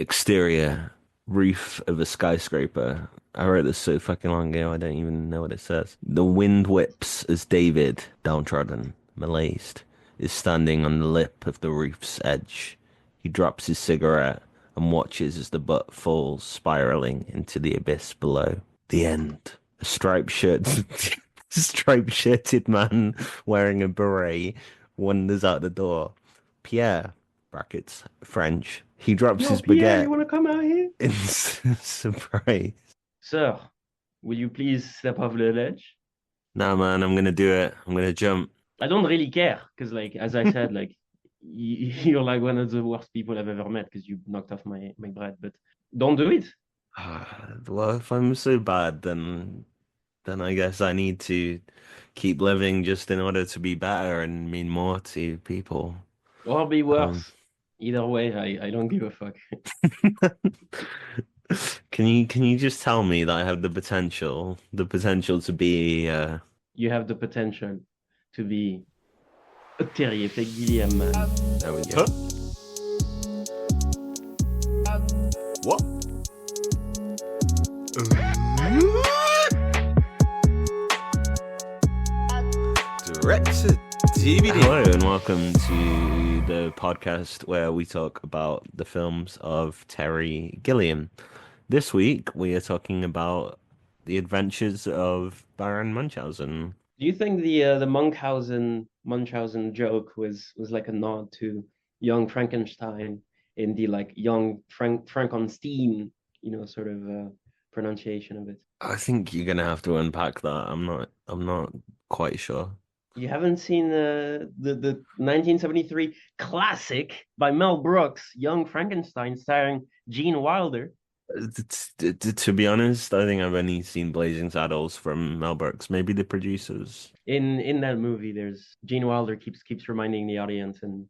exterior roof of a skyscraper. I wrote this so fucking long ago, I don't even know what it says. The wind whips as David, downtrodden, malaised, is standing on the lip of the roof's edge. He drops his cigarette and watches as the butt falls, spiraling into the abyss below. The end. A striped shirted man wearing a beret wanders out the door. Pierre, brackets, French. He drops Yo, his Pierre, baguette you want to come out here? in surprise. Sir, will you please step off the ledge? Nah, man, I'm gonna do it. I'm gonna jump. I don't really care because, like, as I said, like, you're like one of the worst people I've ever met because you knocked off my bread. But don't do it. Well, if I'm so bad, then I guess I need to keep living just in order to be better and mean more to people. Or be Um, worse. Either way, I don't give a fuck. can you just tell me that I have the potential to be You have the potential to be a Terry-ific Gilliam-man. there we Huh? go. What? Directed DVD. Hello and welcome to the podcast where we talk about the films of Terry Gilliam. This week we are talking about the adventures of Baron Munchausen. Do you think the Munchausen joke was like a nod to young Frankenstein in the like young Frankenstein, sort of pronunciation of it? I think you're gonna have to unpack that. I'm not quite sure. You haven't seen the 1973 classic by Mel Brooks, Young Frankenstein, starring Gene Wilder. To be honest, I think I've only seen Blazing Saddles from Mel Brooks, maybe the producers. In that movie, there's Gene Wilder keeps reminding the audience and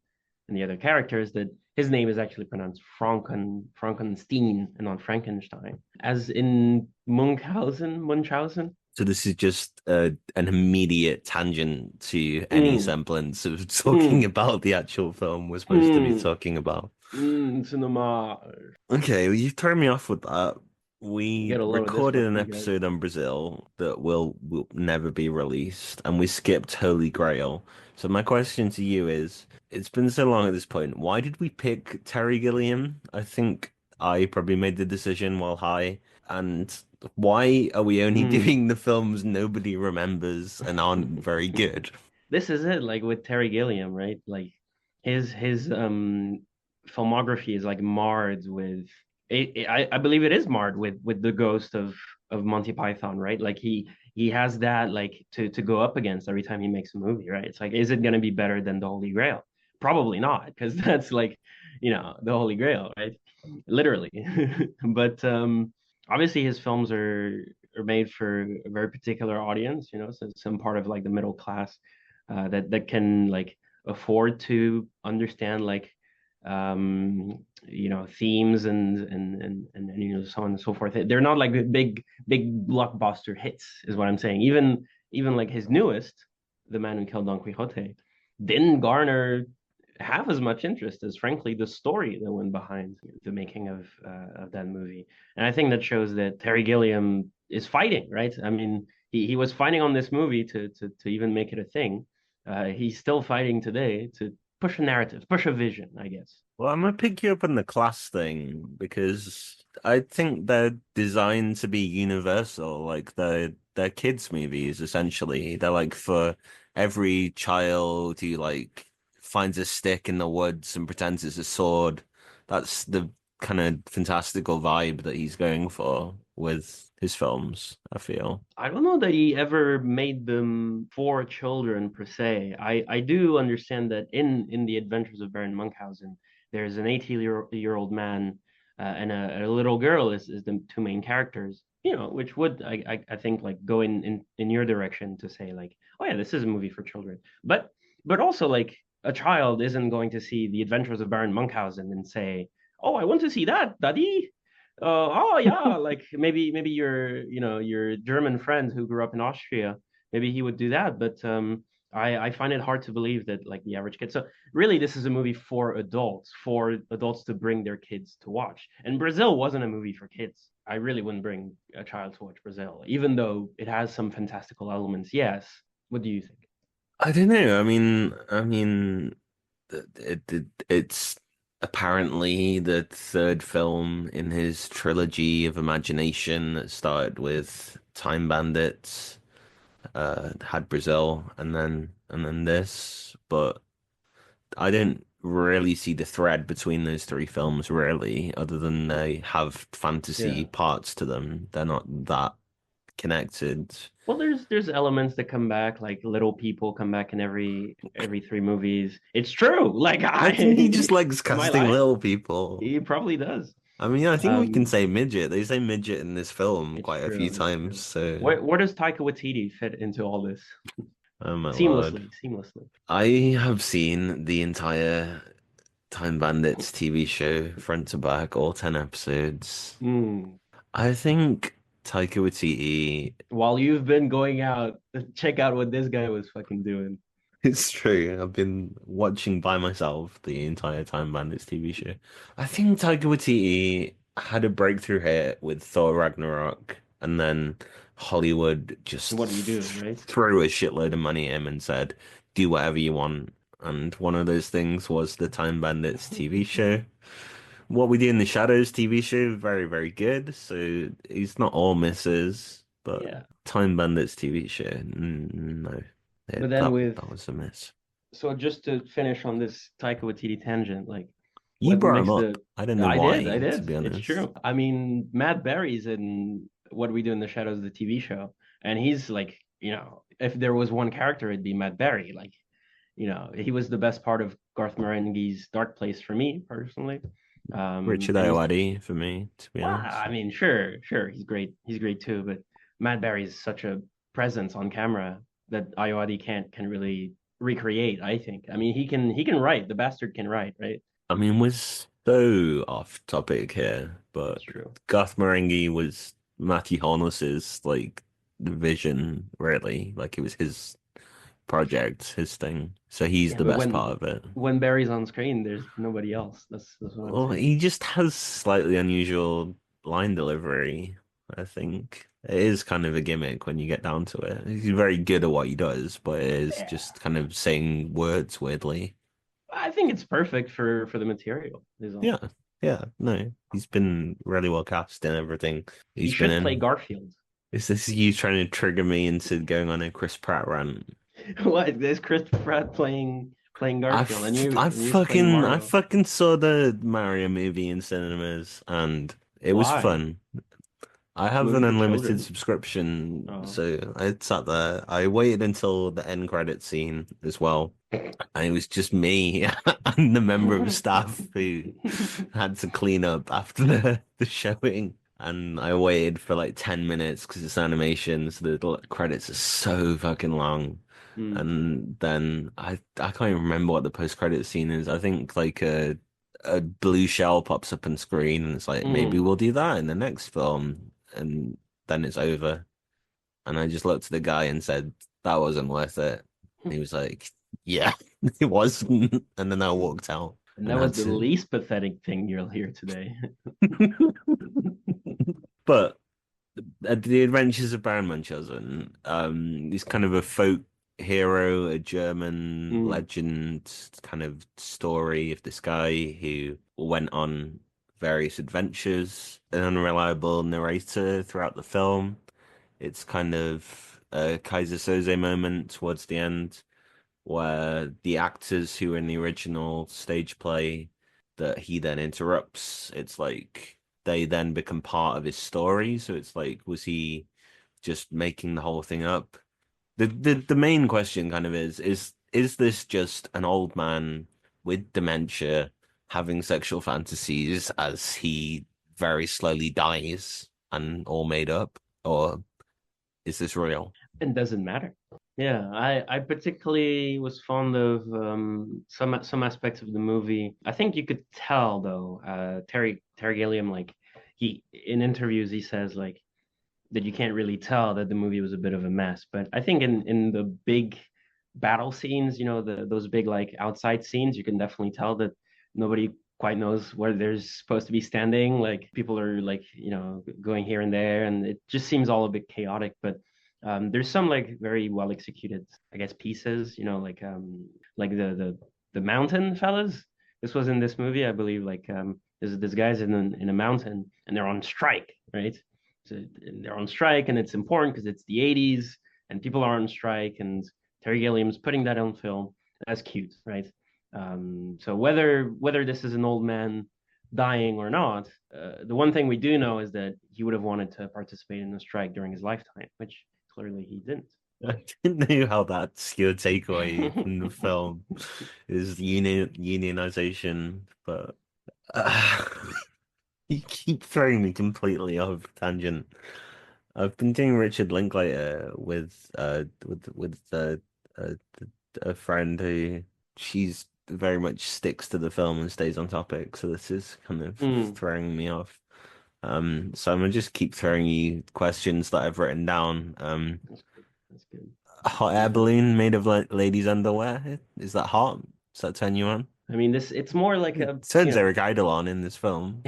the other characters that his name is actually pronounced Frankenstein and not Frankenstein, as in Munchausen. So this is just an immediate tangent to any Mm, semblance of talking mm, about the actual film we're supposed to be mm, talking about. cinema. Okay, well, you throw me off with that. We Get a load of this recorded one an for you guys. episode on Brazil that will never be released, and we skipped Holy Grail. So my question to you is, it's been so long at this point, why did we pick Terry Gilliam? I think I probably made the decision while high, and why are we only Mm. doing the films nobody remembers and aren't very good? This is it, like with Terry Gilliam, right? Like his filmography is like marred with I believe it is marred with the ghost of Monty Python, right? Like he has that like to go up against every time he makes a movie, right? It's like, is it gonna be better than the Holy Grail? Probably not, because that's like, the Holy Grail, right? Literally. But obviously his films are made for a very particular audience, so some part of like the middle class that can like afford to understand like themes and so on and so forth. They're not like big blockbuster hits, is what I'm saying. Even like his newest, The Man Who Killed Don Quixote, didn't garner half as much interest as frankly the story that went behind the making of that movie. And I think that shows that Terry Gilliam is fighting, right? I mean, he was fighting on this movie to even make it a thing. He's still fighting today to push a narrative, push a vision, I guess. Well, I'm gonna pick you up on the class thing because I think they're designed to be universal. Like they're kids' movies essentially. They're like for every child who like finds a stick in the woods and pretends it's a sword. That's the kind of fantastical vibe that he's going for with his films, I feel. I don't know that he ever made them for children per se. I do understand that in the Adventures of Baron Munchausen, there's an 80-year old man and a little girl is the two main characters. Which would I think like go in your direction to say like, oh yeah, this is a movie for children. But also like a child isn't going to see the Adventures of Baron Munchausen and say, oh, I want to see that, Daddy. Oh yeah, like maybe your your German friend who grew up in Austria, maybe he would do that. But I find it hard to believe that like the average kid. So really, this is a movie for adults to bring their kids to watch. And Brazil wasn't a movie for kids. I really wouldn't bring a child to watch Brazil, even though it has some fantastical elements. Yes. What do you think? I don't know. I mean, it's apparently the third film in his trilogy of imagination that started with Time Bandits, had Brazil, and then this. But I don't really see the thread between those three films, really, other than they have fantasy Yeah. parts to them. They're not that connected. Well, there's elements that come back, like little people come back in every three movies. It's true. Like I think he I, just likes am I casting lying? little people. He probably does. I mean, I think we can Um, say midget. They say midget in this film it's quite a few true. It's times, true. so Where does Taika Waititi fit into all this? oh my Lord. Seamlessly. I have seen the entire Time Bandits TV show front to back, all 10 episodes. Mm. I think Taika Waititi. While you've been going out, check out what this guy was fucking doing. It's true. I've been watching by myself the entire Time Bandits TV show. I think Taika Waititi had a breakthrough hit with Thor Ragnarok, and then Hollywood just What do you do, right? threw a shitload of money at him and said, "Do whatever you want." And one of those things was the Time Bandits TV show. What We Do in the Shadows TV show, very, very good. So he's not all misses, but Yeah. Time Bandits TV show, no. But It, then that with that was a miss. so just to finish on this Taika Waititi tangent, like You what brought him makes up. the I don't know I did, I why, to did. be It's honest. true. I mean, Matt Berry's in What We Do in the Shadows, the TV show, and he's like, if there was one character, it'd be Matt Berry. Like, he was the best part of Garth Marenghi's Dark Place for me personally. Richard And he's Ayoade for me, to be Well, honest. I mean, sure, he's great too. But Matt Berry's such a presence on camera that Ayoade can really recreate. I think. I mean, he can write. The bastard can write, right? I mean, we're so off topic here, It's but true. Garth Marenghi was Matthew Holness's like vision, really. Like it was his project, his thing. So he's Yeah, the but best when part of it. when Barry's on screen, there's nobody else. That's what I'm Well, saying. he just has slightly unusual line delivery, I think. It is kind of a gimmick when you get down to it. He's very good at what he does, but it is Yeah, just kind of saying words weirdly. I think it's perfect for the material. Is all. Yeah, yeah, no. He's been really well cast in everything He he's been should play in. Garfield. Is this you trying to trigger me into going on a Chris Pratt rant? What? There's Chris Pratt playing Garfield, and and you playing I Mario. fucking saw the Mario movie in cinemas and it was Why? fun. I It's a have movie an for unlimited children. subscription, Oh. so I sat there. I waited until the end credit scene as well. And it was just me and the member of staff who had to clean up after the showing. And I waited for like 10 minutes because it's animation, so the credits are so fucking long. Hmm. And then I can't even remember what the post-credit scene is. I think like a blue shell pops up on screen and it's like maybe Hmm. we'll do that in the next film. And then it's over. And I just looked at the guy and said, that wasn't worth it. And he was like, yeah, it wasn't. And then I walked out And and that was had the to. least pathetic thing you'll hear today. But the Adventures of Baron Munchausen, he's kind of a folk hero, a German Mm. legend kind of story of this guy who went on various adventures, an unreliable narrator throughout the film. It's kind of a Kaiser Soze moment towards the end where the actors who were in the original stage play that he then interrupts, it's like they then become part of his story. So it's like, was he just making the whole thing up? The main question kind of is this just an old man with dementia having sexual fantasies as he very slowly dies and all made up? Or is this real? It doesn't matter. Yeah, I particularly was fond of some aspects of the movie. I think you could tell though, Terry Gilliam, like he in interviews he says like that you can't really tell that the movie was a bit of a mess. But I think in the big battle scenes, those big like outside scenes, you can definitely tell that nobody quite knows where they're supposed to be standing. Like people are like, going here and there, and it just seems all a bit chaotic. But there's some like very well executed, I guess, pieces, like the mountain fellas. This was in this movie, I believe. Like there's this guy's in a mountain and they're on strike, right? So they're on strike, and it's important because it's the 80s and people are on strike, and Terry Gilliam's putting that on film. That's cute, right? So whether this is an old man dying or not, the one thing we do know is that he would have wanted to participate in the strike during his lifetime, which clearly he didn't. I didn't know how that's your takeaway from the film is unionization, but uh, you keep throwing me completely off tangent. I've been doing Richard Linklater with a, a friend who she's very much sticks to the film and stays on topic, so this is kind of Mm, throwing me off. So I'm gonna just keep throwing you questions that I've written down. that's good. That's good. A hot air balloon made of like ladies' underwear. Is that hot? Does that turn you on? I mean, it's more like It a, turns Eric Idle on in this film.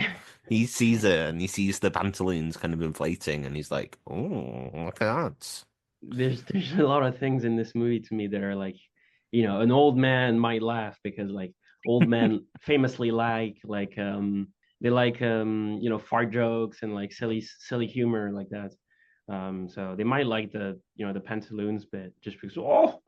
He sees it and he sees the pantaloons kind of inflating and he's like, "Oh, look at that." there's a lot of things in this movie to me that are like, an old man might laugh because like old men famously they like fart jokes and like silly humor like that. So they might like the pantaloons bit just because oh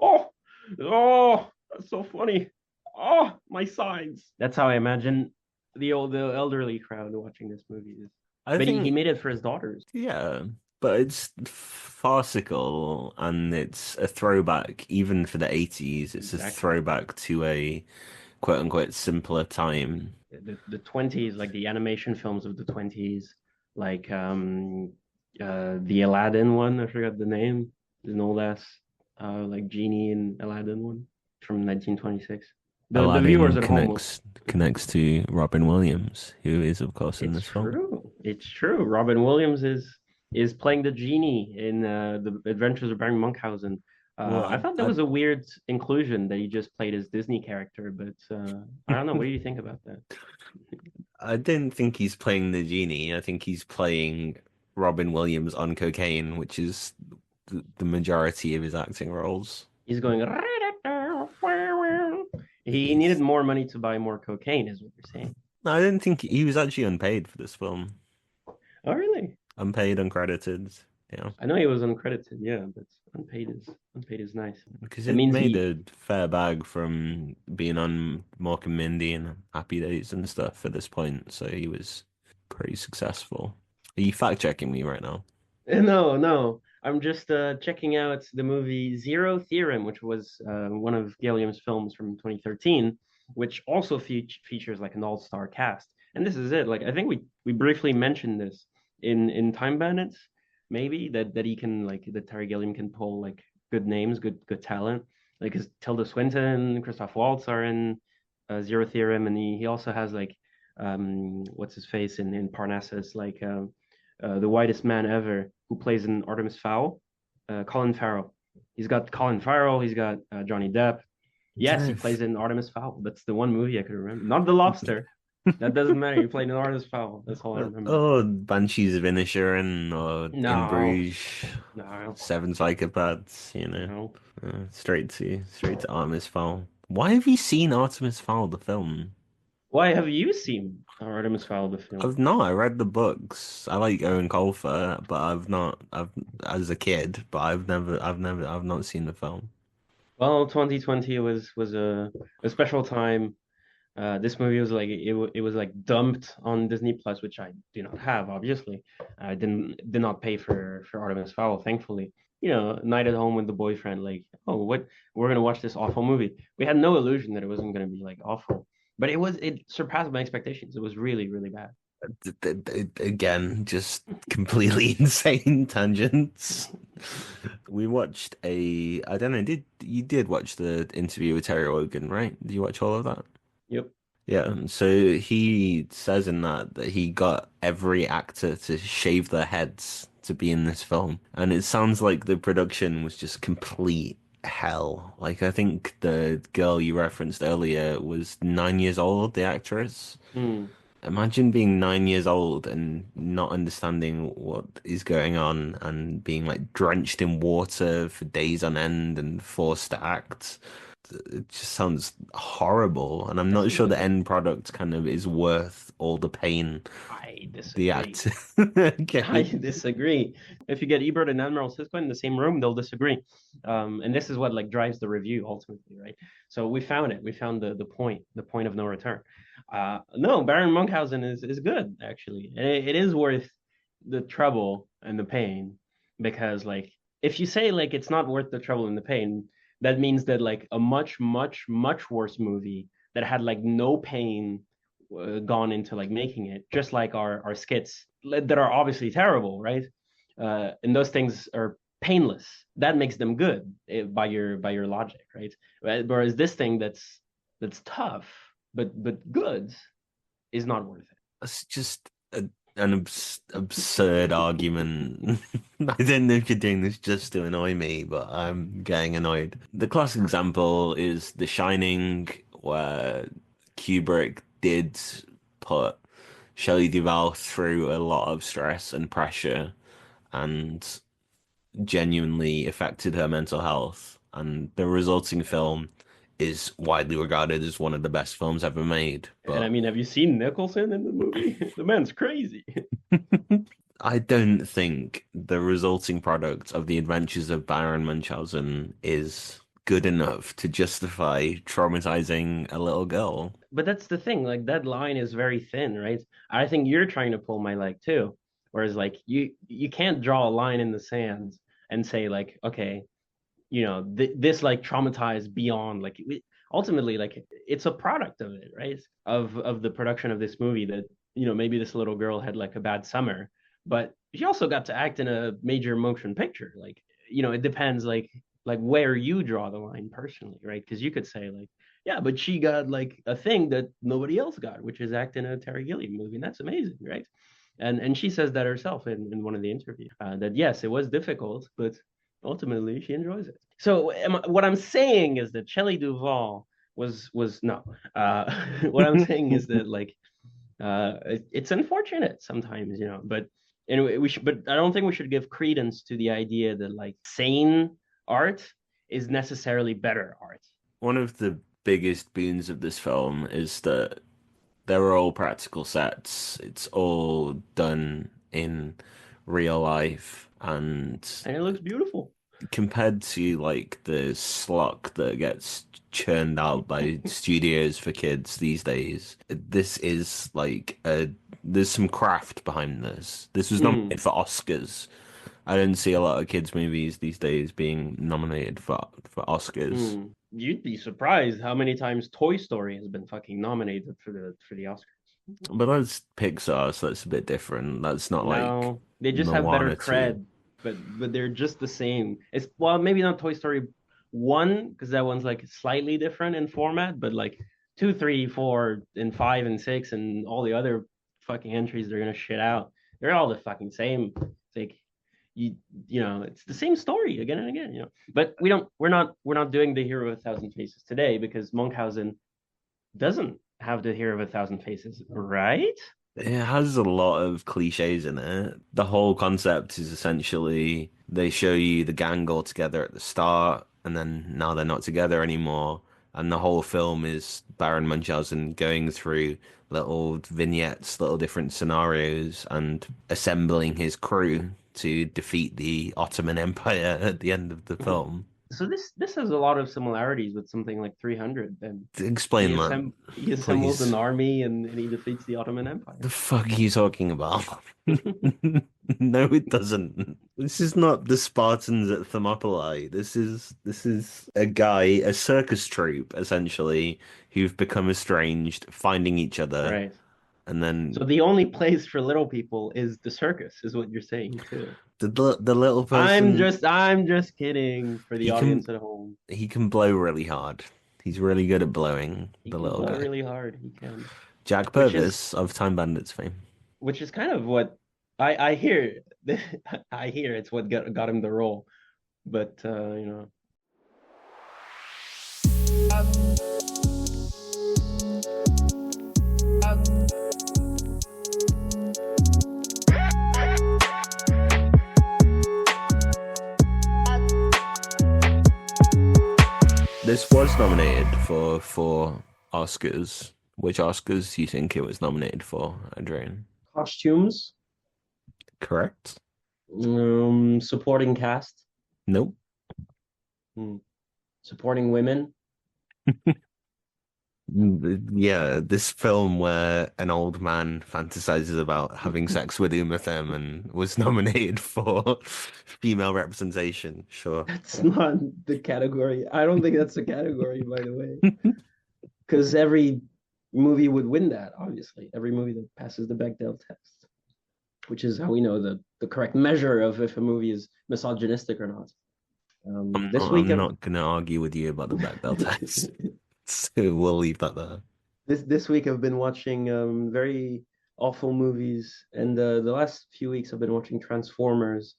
that's so funny. Oh, my sides. That's how I imagine the elderly crowd watching this movie is. I But he think, made it for his daughters. yeah, but it's farcical and it's a throwback, even for the 80s. It's a Exactly. throwback to a quote unquote simpler time. The 20s, like the animation films of the 20s, like the Aladdin one, I forgot the name. There's an old ass like genie in Aladdin one from 1926. The viewers Aladdin at home will, connects to Robin Williams, who is of course in it's this film. true. It's true. Robin Williams is playing the genie in the Adventures of Baron Munchausen. I Well, thought that was a weird inclusion that he just played his Disney character, but I don't know. What do you think about that? I didn't think he's playing the genie. I think he's playing Robin Williams on cocaine, which is the majority of his acting roles. He's going. He needed He's more money to buy more cocaine, is what you're saying. No, I didn't think he was actually unpaid for this film. Oh, really? Unpaid, uncredited. Yeah, I know he was uncredited, yeah, but unpaid is nice. because That it means made he a fair bag from being on Mork and Mindy and Happy Days and stuff at this point, so he was pretty successful. Are you fact checking me right now? no, no. I'm just checking out the movie Zero Theorem, which was one of Gilliam's films from 2013, which also features like an all-star cast. And this is it. Like I think we briefly mentioned this in Time Bandits, maybe that he can like that Terry Gilliam can pull like good names, good talent. Like 'cause Tilda Swinton, Christoph Waltz are in Zero Theorem, and he also has like what's his face in Parnassus, like the whitest man ever, who plays in Artemis Fowl, Colin Farrell. He's got Colin Farrell. He's got Johnny Depp. Yes, he plays in Artemis Fowl. That's the one movie I could remember. Not The Lobster. That doesn't matter. He played in Artemis Fowl. That's all I remember. Oh, Banshees of Inisherin or In No, Bruges, no, Seven Psychopaths, no. straight to Artemis Fowl. Why have you seen Artemis Fowl, the film? Why have you seen Artemis Fowl, the film? I've not. I read the books. I like Owen Colfer, but I've not. I've as a kid, but I've not seen the film. Well, 2020 was a special time. This movie was like it was like dumped on Disney Plus, which I do not have, obviously. I did not pay for Artemis Fowl, thankfully. Night at home with the boyfriend, like, oh, what we're gonna watch this awful movie. We had no illusion that it wasn't gonna be like awful, but it surpassed my expectations. It was really, really bad. Again, just completely insane tangents. We watched I don't know, did watch the interview with Terry Wogan, right? Did you watch all of that? Yep. Yeah, so he says in that he got every actor to shave their heads to be in this film. And it sounds like the production was just complete hell. Like, I think the girl you referenced earlier was 9 years old, the actress. Hmm. Imagine being 9 years old and not understanding what is going on and being like drenched in water for days on end and forced to act. It just sounds horrible, and I'm This not is sure the a end product kind of is worth all the pain I the disagree. act. I Okay. disagree. If you get Ebert and Admiral Sisko in the same room, they'll disagree. And this is what like drives the review ultimately, right? So we found it. We found the point of no return. No, Baron Munchausen is good actually. It is worth the trouble and the pain because like if you say like it's not worth the trouble and the pain, that means that like a much much much worse movie that had like no pain gone into like making it, just like our skits that are obviously terrible, right? And those things are painless. That makes them good by your logic, right? Whereas this thing that's tough but good is not worth it. It's just an absurd argument. I don't know if you're doing this just to annoy me, but I'm getting annoyed. The classic example is The Shining, where Kubrick did put Shelley Duvall through a lot of stress and pressure and genuinely affected her mental health. And the resulting film is widely regarded as one of the best films ever made. And I But mean, have you seen Nicholson in the movie? The man's crazy. I don't think the resulting product of the adventures of Baron Munchausen is good enough to justify traumatizing a little girl. But that's the thing, like that line is very thin, right? I think you're trying to pull my leg too. Whereas like you can't draw a line in the sand and say like, okay, this like traumatized beyond like ultimately like it's a product of it, right? Of the production of this movie that maybe this little girl had like a bad summer, but she also got to act in a major motion picture. Like it depends like where you draw the line personally, right? Because you could say like, yeah, but she got like a thing that nobody else got, which is act in a Terry Gilliam movie, and that's amazing, right? And she says that herself in one of the interviews, that yes, it was difficult, but ultimately she enjoys it. So what I'm saying is that Shelley Duvall was no. What I'm saying is that like it's unfortunate sometimes, but anyway, but I don't think we should give credence to the idea that like sane art is necessarily better art. One of the biggest boons of this film is that they're all practical sets. It's all done in real life, and And it looks beautiful. compared to like the schlock that gets churned out by studios for kids these days, this is like a there's some craft behind this. This was Mm, nominated for Oscars. I don't see a lot of kids movies these days being nominated for Oscars. You'd be surprised how many times Toy Story has been fucking nominated for the Oscars. But that's Pixar, so that's a bit different. That's not like No, they just have better Moana 2. cred, but they're just the same. It's well, maybe not Toy Story 1 because that one's like slightly different in format, but like 2, 3, 4, and 5 and 6 and all the other fucking entries they're gonna shit out. They're all the fucking same. It's like you it's the same story again and again. But we're not doing the Hero of a Thousand Faces today because Munchausen doesn't have the Hero of a Thousand Faces, right? It has a lot of cliches in it. The whole concept is essentially they show you the gang all together at the start, and then now they're not together anymore. And the whole film is Baron Munchausen going through little vignettes, little different scenarios, and assembling his crew to defeat the Ottoman Empire at the end of the film. So this has a lot of similarities with something like 300. Then Explain that, he assembles an please. army and he defeats the Ottoman The Empire. fuck are you talking about? No, it doesn't. This is not the Spartans at Thermopylae. This is a guy, a circus troupe, essentially, who've become estranged, finding each other, Right. and So then the only place for little people is the circus, is what you're saying too. the little I'm person just I'm just kidding for the he can audience at home. he can blow really hard. He's really good at blowing, He the can little blow guy. really hard. He can, Jack which is Purvis of Time Bandits fame. which is kind of what I hear. I hear it's what got him the role. But This was nominated for four Oscars. Which Oscars do you think it was nominated for, Adrian? Costumes, Correct? supporting cast, Nope. supporting women. Yeah, this film where an old man fantasizes about having sex with Uma Thurman was nominated for female representation. Sure. That's not the category. I don't think that's a category, by the way, because every movie would win that, obviously. Every movie that passes the Bechdel test, which is how we know the correct measure of if a movie is misogynistic or not. I'm not gonna argue with you about the Bechdel test. So we'll leave that there. This week I've been watching very awful movies, and the last few weeks I've been watching Transformers.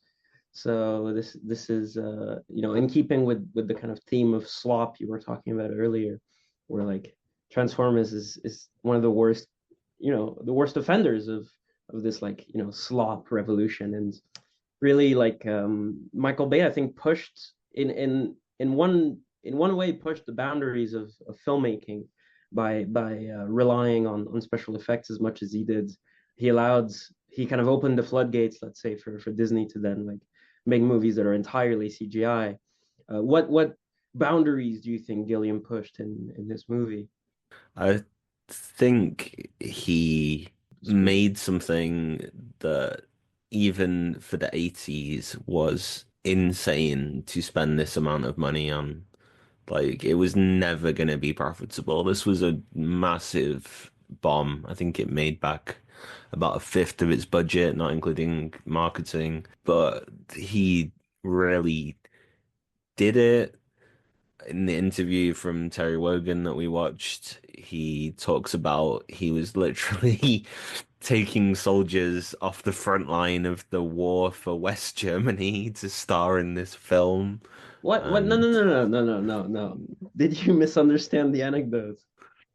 So this is in keeping with the kind of theme of slop you were talking about earlier, where like Transformers is one of the worst, the worst offenders of this like slop revolution, and really like Michael Bay I think pushed in one way pushed the boundaries of filmmaking by relying on special effects as much as he did. He kind of opened the floodgates, let's say, for Disney to then like make movies that are entirely CGI. What boundaries do you think Gilliam pushed in this movie? I think he made something that even for the 80s was insane to spend this amount of money on. Like it was never going to be profitable. This was a massive bomb. I think it made back about a fifth of its budget, not including marketing. But he really did it. In the interview from Terry Wogan that we watched, he talks about he was literally taking soldiers off the front line of the war for West Germany to star in this film. What? No, no, And no, no, no, no, no, no. Did you misunderstand the anecdote?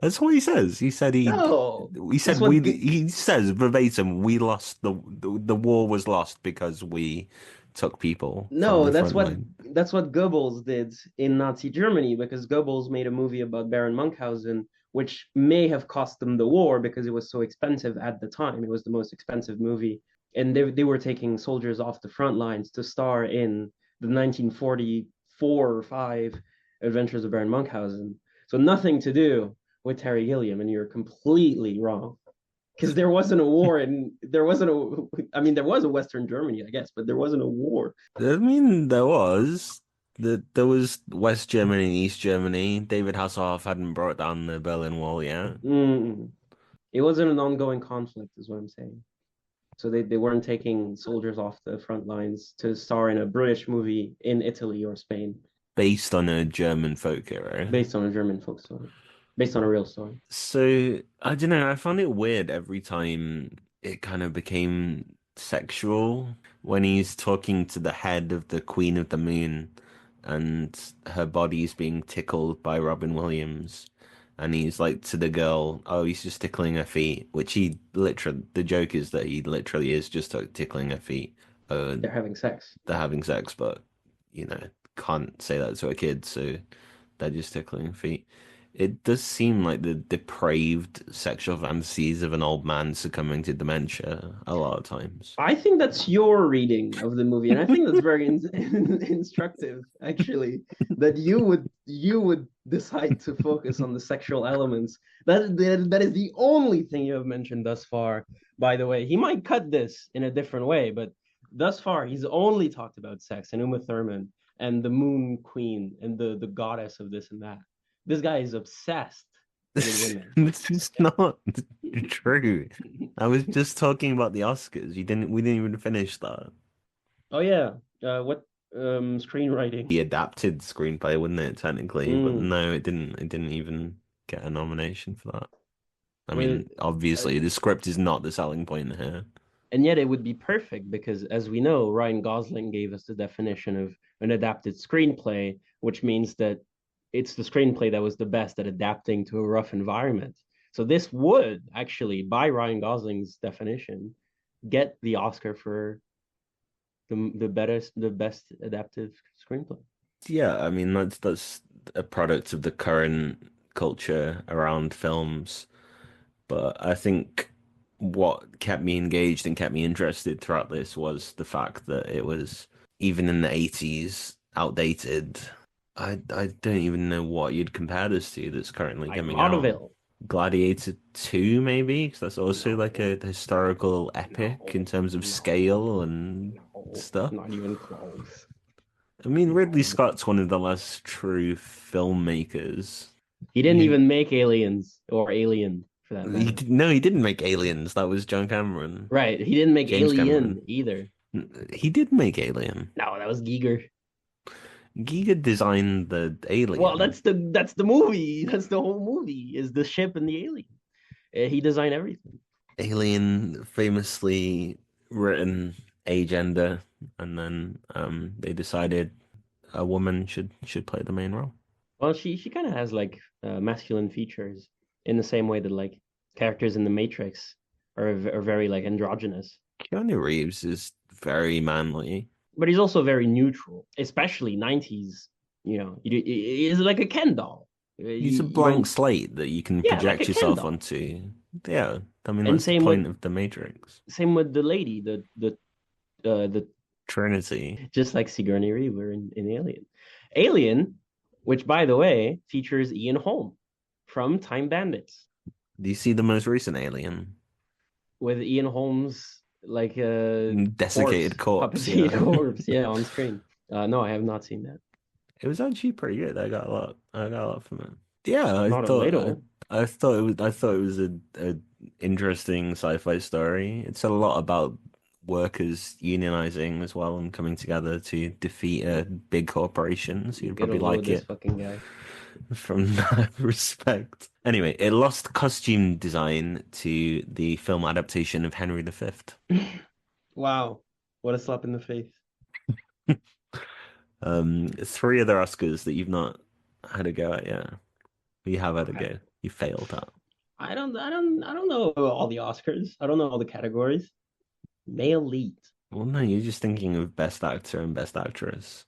that's what he says. He said No, he that's said what. he says verbatim, we lost the war was lost because we took people from No, the that's front what line. that's what Goebbels did in Nazi Germany because Goebbels made a movie about Baron Munchausen, which may have cost them the war because it was so expensive at the time. It was the most expensive movie, and they were taking soldiers off the front lines to star in the 1944 or five Adventures of Baron Munchausen. So nothing to do with Terry Gilliam, and you're completely wrong because there wasn't a I mean there was a Western Germany I guess but there wasn't a war. I mean, there was West Germany and East Germany. David Hasselhoff hadn't brought down the Berlin Wall yet. It wasn't an ongoing conflict is what I'm saying, so they weren't taking soldiers off the front lines to star in a British movie in Italy or Spain Based on a German folk hero. based on a German folk story, based on a real story. So I don't know. I found it weird every time it kind of became sexual when he's talking to the head of the Queen of the Moon and her body's being tickled by Robin Williams. And he's like to the girl, oh, he's just tickling her feet, which he literally, the joke is that he literally is just tickling her feet. They're having sex. They're having sex, but can't say that to a kid, so they're just tickling feet. It does seem like the depraved sexual fantasies of an old man succumbing to dementia a lot of times. I think that's your reading of the movie, and I think that's very instructive, actually. That you would decide to focus on the sexual elements. That is the only thing you have mentioned thus far. By the way, he might cut this in a different way, but thus far he's only talked about sex and Uma Thurman and the Moon Queen and the goddess of this and that. This guy is obsessed with women. This is not true. I was just talking about the Oscars. We didn't even finish that. Oh yeah. What screenwriting? The adapted screenplay, wouldn't it, technically? But Mm. no, it didn't. It didn't even get a nomination for that. I Well, mean, obviously, the script is not the selling point here. and yet it would be perfect because, as we know, Ryan Gosling gave us the definition of an adapted screenplay, which means that it's the screenplay that was the best at adapting to a rough environment. So this would actually, by Ryan Gosling's definition, get the Oscar for the best adaptive screenplay. Yeah, I mean that's a product of the current culture around films. But I think what kept me engaged and kept me interested throughout this was the fact that it was even in the 80s outdated. I don't even know what you'd compare this to that's currently Like coming out. Vaudeville. Gladiator 2 maybe, because that's also like No, a historical epic in terms of scale and no, stuff. not even close. I mean, Ridley No. Scott's one of the last true filmmakers. He didn't You, even make Aliens or Alien for that matter. no, he didn't make Aliens. That was John Cameron. Right. He didn't make James Alien Cameron. either. He did make Alien. No, that was Giger. Giga designed the Well, alien. that's the movie. That's the whole movie is the ship and the alien. He designed everything. Alien famously written agender, and then they decided a woman should play the main role. Well, she kind of has like masculine features in the same way that like characters in the Matrix are very like androgynous. Keanu Reeves is very manly. But he's also very neutral, especially 90s. You know, he's like a Ken doll. He's a You blank don't, slate that you can yeah, like project a Ken yourself doll. onto. Yeah, I mean And that's the same with point of the Matrix. same with the lady, the Trinity. just like Sigourney Weaver in Alien. Alien, which by the way features Ian Holm from Time Bandits, Do you see the most recent Alien? with Ian Holm's like Desiccated corpse, puppeteer yeah. corpse, yeah, on screen. No, I have not seen that. It was actually pretty good. I got a lot from it. Yeah, Not a little. I thought it was a interesting sci-fi story. It's a lot about workers unionizing as well and coming together to defeat a big corporation. So you'd Get probably over with like this it fucking guy. from that respect. Anyway, it lost costume design to the film adaptation of Henry V. Wow, what a slap in the face. Three other Oscars that you've not had a go at yet. You have had a Okay. go. You failed at. I don't know all the Oscars. I don't know all the categories. Male lead. Well, no, you're just thinking of Best Actor and Best Actress.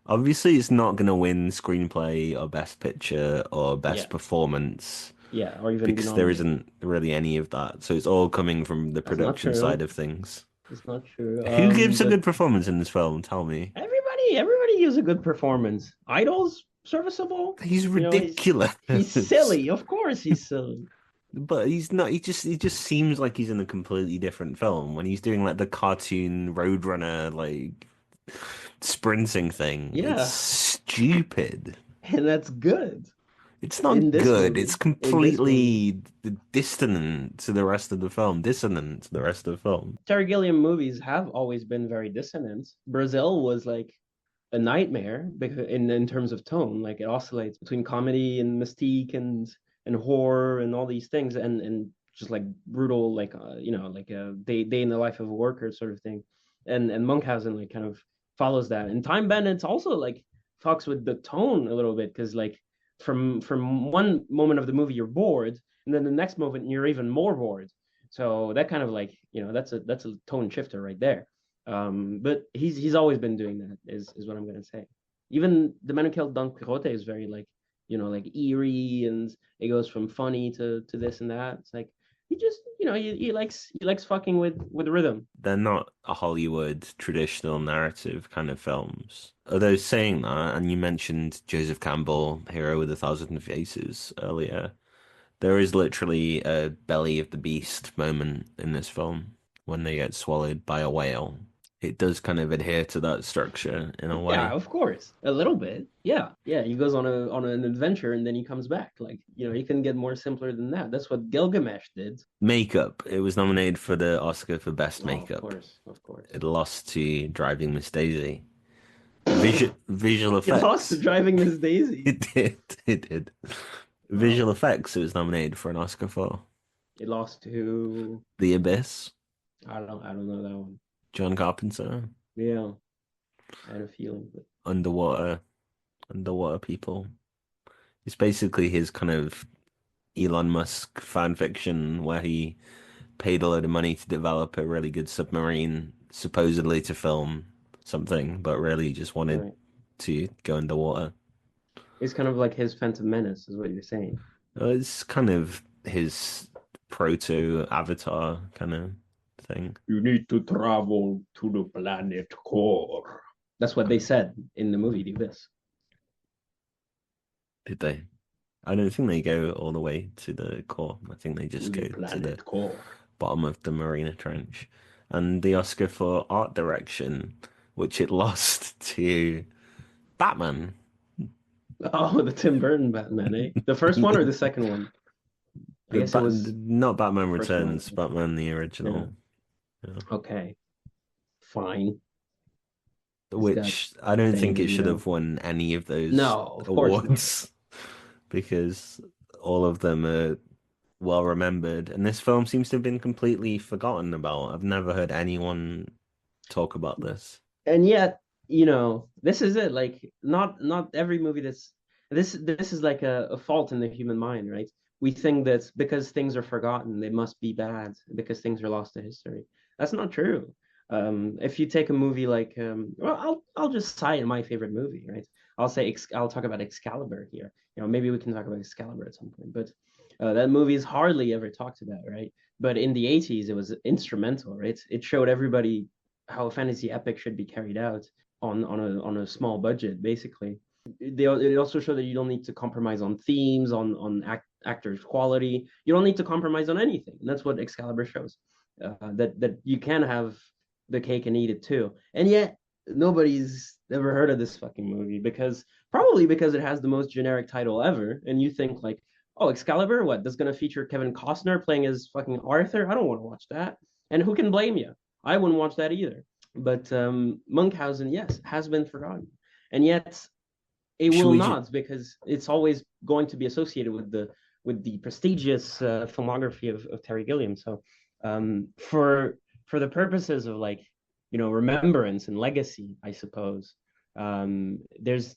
Obviously, it's not going to win Screenplay or Best Picture or Yeah, Best Performance yeah, or even be because there nominated. isn't really any of that. So it's all coming from the That's not production side true. of things. It's not true. Who gives a But good performance in this film? Tell me. everybody gives a good performance. Idol's serviceable. He's You know, ridiculous. he's silly. Of course, he's silly. But he's not. He just seems like he's in a completely different film when he's doing like the cartoon Roadrunner like sprinting thing. It's Yeah, stupid. and that's good It's in not this good. movie. It's In this movie, completely dissonant to the rest of the film. Dissonant to the rest of the film. Terry Gilliam movies have always been very dissonant. Brazil was like a nightmare because in terms of tone, like it oscillates between comedy and mystique and horror and all these things, and just like brutal, like you know, like a day in the life of a worker sort of thing. And Munchausen like kind of follows that. And Time Bandits also like fucks with the tone a little bit because like from one moment of the movie you're bored, and then the next moment you're even more bored. So that kind of like you know that's a tone shifter right there. But he's always been doing that, is what I'm gonna say. Even the Man Who Killed Don Quixote is very like you know like eerie, and it goes from funny to this and that. It's like he just you know he likes fucking with rhythm. They're not a Hollywood traditional narrative kind of films. Although saying that, and you mentioned Joseph Campbell, Hero with a Thousand Faces earlier, there is literally a belly of the beast moment in this film when they get swallowed by a whale. It does kind of adhere to that structure in a Yeah, way. of course, a little bit. Yeah, yeah. He goes on an adventure and then he comes back. Like you know, he can get more simpler than that. That's what Gilgamesh did. Makeup. It was nominated for the Oscar for Best Oh, of Makeup. course, of course. It lost to Driving Miss Daisy. Visual He lost to effects. Driving Miss Daisy. It did. It did. Oh, Visual effects. It was nominated for an Oscar for he lost to The Abyss. I don't know that one. John Carpenter. Yeah, I had a feeling, but Underwater. Underwater people. It's basically his kind of Elon Musk fan fiction where he paid a load of money to develop a really good submarine, supposedly to film something, but really just wanted Right. to go underwater. It's kind of like his Phantom Menace, is what you're saying. It's kind of his proto Avatar kind of thing. You need to travel to the planet core. That's what they said in the movie The Abyss. Did they? I don't think they go all the way to the core. I think they To just the go to the planet core. bottom of the Marina Trench. And the Oscar for art direction, which it lost to Batman. Oh, the Tim Burton Batman, eh? The first one or the second one? I The guess it Bat was Not Batman the first one. Returns, Batman the Yeah. original. Yeah. Okay. Fine. It's got Which I don't think Danny it should DeVito. have won any of those No, of course not. awards because all of them are well remembered, and this film seems to have been completely forgotten about. I've never heard anyone talk about this. And yet, this is it. Like, not every movie this is like a fault in the human mind, right? We think that because things are forgotten, they must be bad because things are lost to history. That's not true. If you take a movie like, well, I'll just cite my favorite movie, right? I'll talk about Excalibur here. Maybe we can talk about Excalibur at some point, but that movie is hardly ever talked about, right? But in the 80s, it was instrumental, right? It showed everybody how a fantasy epic should be carried out on a small budget, basically. It also showed that you don't need to compromise on themes, on actors' quality. You don't need to compromise on anything, and that's what Excalibur shows. That you can have the cake and eat it too, and yet nobody's ever heard of this fucking movie probably because it has the most generic title ever, and you think like, oh, Excalibur, what? That's gonna feature Kevin Costner playing as fucking Arthur? I don't want to watch that. And who can blame you? I wouldn't watch that either. But Munchausen, yes, has been forgotten, and yet it Should will we ju not because it's always going to be associated with the prestigious filmography of Terry Gilliam. So for the purposes of like remembrance and legacy, I suppose there's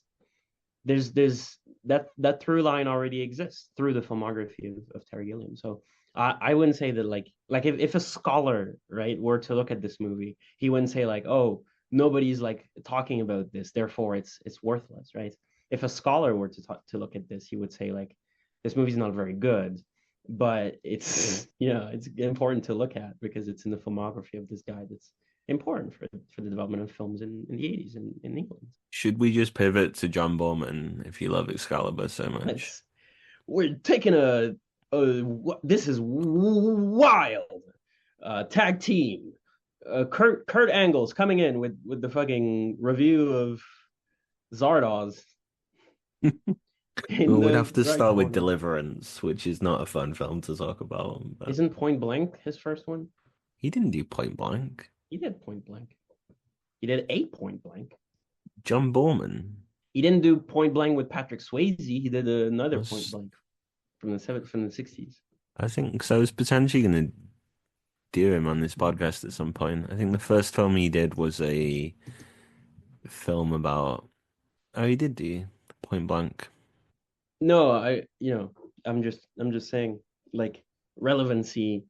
that through line already exists through the filmography of Terry Gilliam. So I wouldn't say that like if a scholar, right, were to look at this movie, he wouldn't say like, oh, nobody's like talking about this, therefore it's worthless, right? If a scholar were to look at this, he would say like, this movie's not very good, but it's it's important to look at because it's in the filmography of this guy that's important for the development of films in the 80s in England. should we just pivot to John Borman if you love Excalibur so much? We're taking this is wild tag team. Kurt Angle's coming in with the fucking review of Zardoz in We'd the have to right start with corner. Deliverance, which is not a fun film to talk about. But Isn't Point Blank his first one? he didn't do Point Blank. He did Point Blank. He did a Point Blank. John Borman He didn't do Point Blank with Patrick Swayze. He did another Point was, Blank from the 60s. I think, so. I was potentially going to do him on this podcast at some point. I think the first film he did was a film about. Oh, he did do Point Blank. No, I'm just saying like relevancy.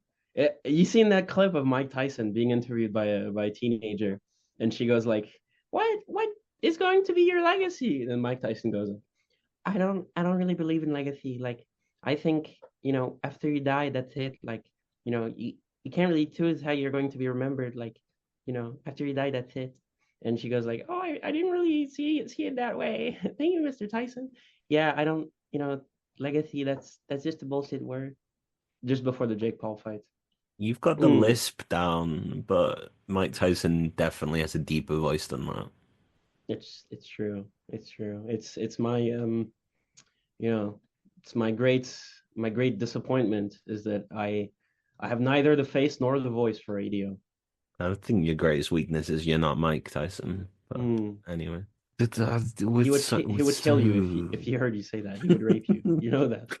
You seen that clip of Mike Tyson being interviewed by a teenager, and she goes like, "What is going to be your legacy?" And Mike Tyson goes, "I don't really believe in legacy. Like, I think after you die, that's it. Like, you can't really choose how you're going to be remembered. Like, after you die, that's it." And she goes like, "Oh, I didn't really see it that way. Thank you, Mr. Tyson." Yeah, I don't, legacy. That's just a bullshit word. Just before the Jake Paul fight. You've got the Mm, lisp down, but Mike Tyson definitely has a deeper voice than that. it's true. It's true. It's my you know, it's my great disappointment is that I have neither the face nor the voice for radio. I think your greatest weakness is you're not Mike Tyson. But Mm. anyway, He with would so, he with would kill you if he heard you say that. He would rape you. You know that.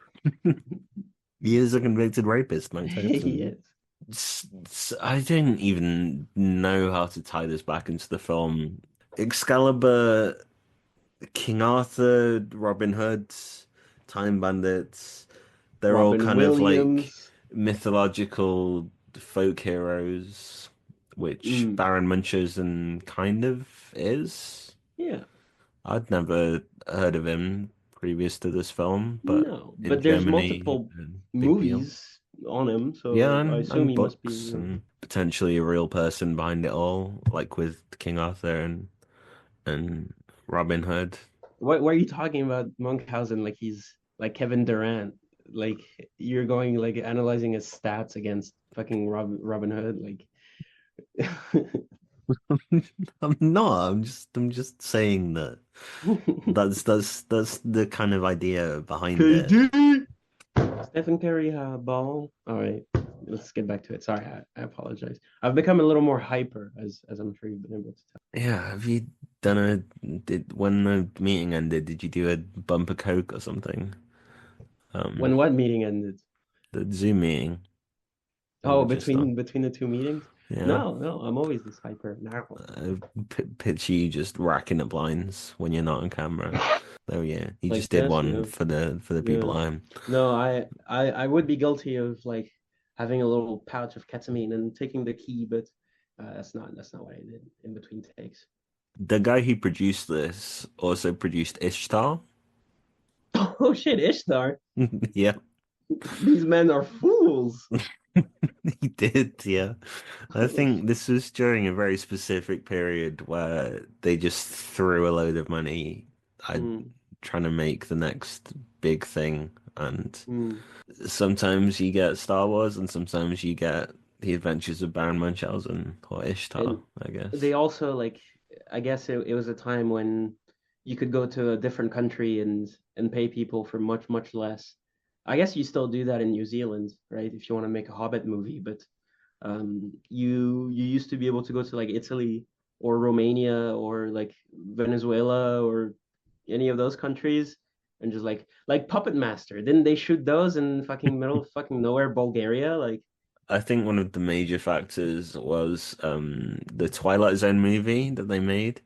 he is a convicted rapist, Mike He Tyson. is. I don't even know how to tie this back into the film. Excalibur, King Arthur, Robin Hood, Time Bandits. They're all Robin kind of like Williams. mythological folk heroes, which Mm, Baron Munchausen kind of is. yeah, I'd never heard of him previous to this film, but no, in but there's Germany, multiple a big deal. movies on him, Yeah, so I assume and he must be, books and potentially a real person behind it all, like with King Arthur and Robin Hood. Why are you talking about Munchausen like he's like Kevin Durant? Like you're going like analyzing his stats against fucking Robin Hood, like I'm not. I'm just saying that that's the kind of idea behind it. KD. Stephen Curry ball. All right, let's get back to it. Sorry, I apologize. I've become a little more hyper, as I'm sure you've been able to tell. Yeah, have you done did when the meeting ended, did you do a bumper Coke or something? Um, When what meeting ended? the Zoom meeting we Oh, were just on. between the two meetings? Yeah. No, no, I'm always this hyper now. Picture you just racking up lines when you're not on camera. Oh yeah, he just Like did this, one for the yeah. people at home. No, I would be guilty of like having a little pouch of ketamine and taking the key, but that's not what I did in between takes. The guy who produced this also produced Ishtar. Oh shit, Ishtar! Yeah, These men are fools. he did. Yeah, I think this was during a very specific period where they just threw a load of money at Mm, trying to make the next big thing, and mm. sometimes you get Star Wars, and sometimes you get The Adventures of Baron Munchausen or Ishtar, And I guess. they also like, I guess it was a time when you could go to a different country and pay people for much less. I guess you still do that in New Zealand, right? If you want to make a Hobbit movie, but you used to be able to go to like Italy or Romania or like Venezuela or any of those countries and just like Puppet Master. Didn't they shoot those in fucking middle of fucking nowhere, Bulgaria? Like, I think one of the major factors was the Twilight Zone movie that they made.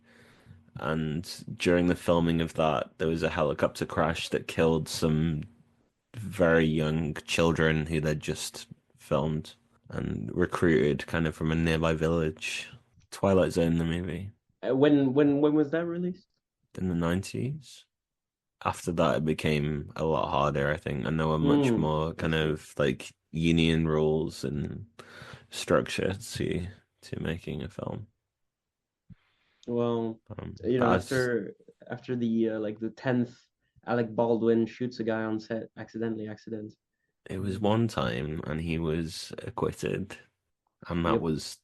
And during the filming of that, there was a helicopter crash that killed some very young children who they'd just filmed and recruited kind of from a nearby village. Twilight Zone, the movie, when was that released? in the 90s. After that, it became a lot harder, I think, and there were much more I kind see. of like union rules and structure to making a film. Well, But as after the like the 10th Alec Baldwin shoots a guy on set accident. it was one time, and he was acquitted, and that Yep. was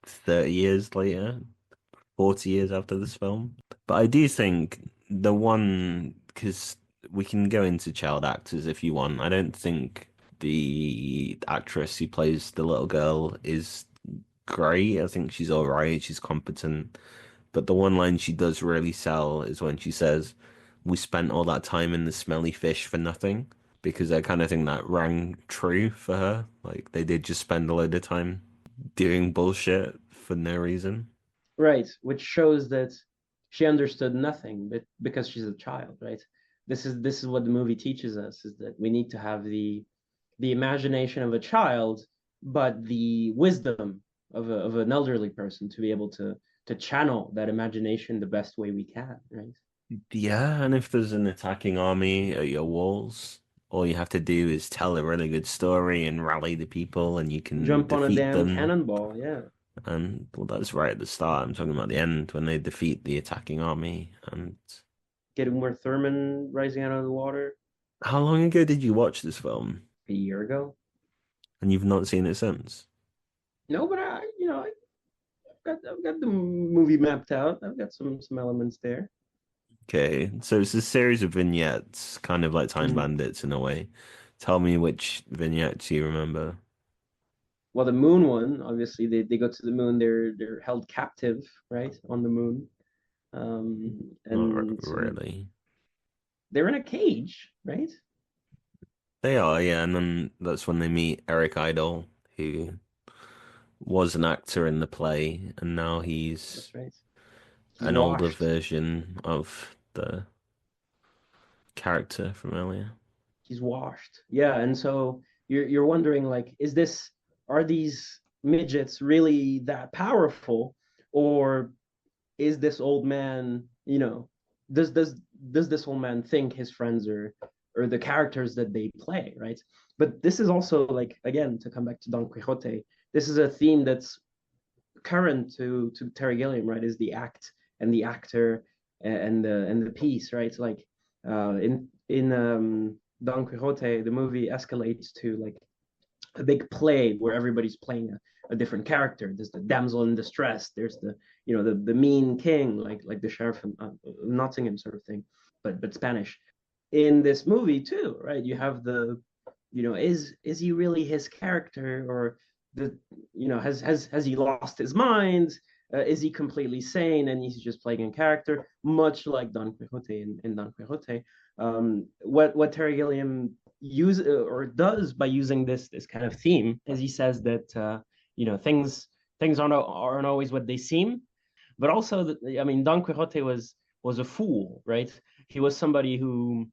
30 years later, 40 years after this film. But I do think the one, because we can go into child actors if you want. I don't think the actress who plays the little girl is great. I think she's all right. She's competent. But the one line she does really sell is when she says, "We spent all that time in the smelly fish for nothing." Because I kind of think that rang true for her. Like they did just spend a load of time doing bullshit for no reason. Right, which shows that she understood nothing, but because she's a child, right? This is what the movie teaches us is that we need to have the imagination of a child, but the wisdom of an elderly person to be able to channel that imagination the best way we can, right? Yeah, and if there's an attacking army at your walls, all you have to do is tell a really good story and rally the people, and you can Jump on a defeat damn them. cannonball, yeah. And well, that's right at the start. I'm talking about the end when they defeat the attacking army. And Getting more Thurman rising out of the water how long ago did you watch this film? a year ago. And you've not seen it since? No, but I've got the movie mapped out. I've got some elements there. Okay, so it's a series of vignettes, kind of like Time Mhm. Bandits in a way. Tell me which vignettes you remember. Well, the moon one, obviously, they go to the moon. They're held captive, right, on the moon, Not and really. they're in a cage, right? They are, yeah, and then that's when they meet Eric Idle, who was an actor in the play, and now he's That's right. He's an older washed. version of the character from earlier. He's washed. Yeah, and so you're wondering like, are these midgets really that powerful, or is this old man, does this old man think his friends are or the characters that they play, right? But this is also like, again, to come back to Don Quixote, this is a theme that's current to Terry Gilliam, right? Is the act and the actor and the piece, right? Like in Don Quixote, the movie escalates to like a big play where everybody's playing a different character. There's the damsel in distress. There's the mean king, like the sheriff of Nottingham sort of thing, but Spanish. In this movie too, right? You have is he really his character, or the has he lost his mind? Is he completely sane and he's just playing in character, much like Don Quixote in Don Quixote? What Terry Gilliam use or does by using this kind of theme is he says that things aren't always what they seem, but also that, I mean, Don Quixote was a fool, right? He was somebody who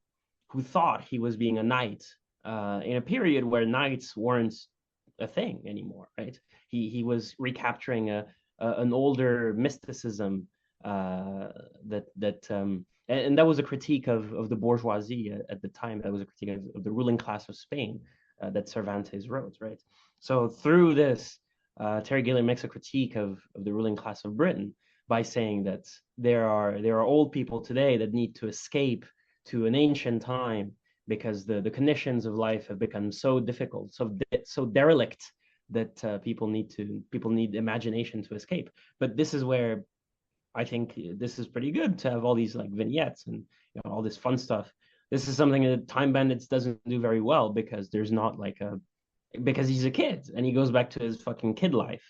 thought he was being a knight in a period where knights weren't a thing anymore, right? He was recapturing an older mysticism and that was a critique of the bourgeoisie at the time. That was a critique of the ruling class of Spain that Cervantes wrote, right? So through this, Terry Gilliam makes a critique of the ruling class of Britain by saying that there are old people today that need to escape to an ancient time because the conditions of life have become so difficult, so derelict that people need imagination to escape. But this is where I think this is pretty good to have all these like vignettes and all this fun stuff. This is something that Time Bandits doesn't do very well because there's not like because he's a kid and he goes back to his fucking kid life.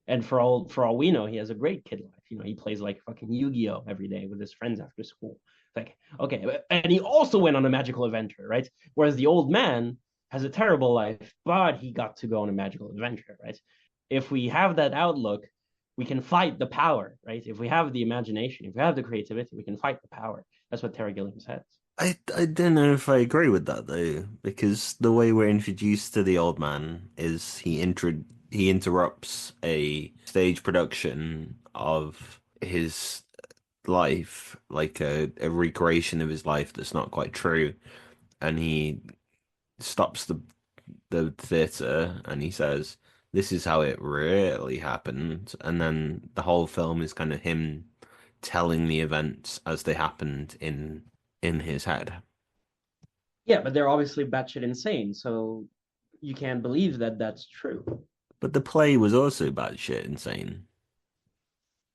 And for all we know, he has a great kid life. He plays like fucking Yu-Gi-Oh every day with his friends after school. Like, okay, and he also went on a magical adventure, right? Whereas the old man has a terrible life, but he got to go on a magical adventure, right? If we have that outlook, we can fight the power, right? If we have the imagination, if we have the creativity, we can fight the power. That's what Terry Gilliam says. I don't know if I agree with that though, because the way we're introduced to the old man is he interrupts a stage production of his life, like a recreation of his life that's not quite true, and he stops the theater and he says, "This is how it really happened," and then the whole film is kind of him telling the events as they happened in his head. Yeah, but they're obviously batshit insane, so you can't believe that that's true. But the play was also batshit insane.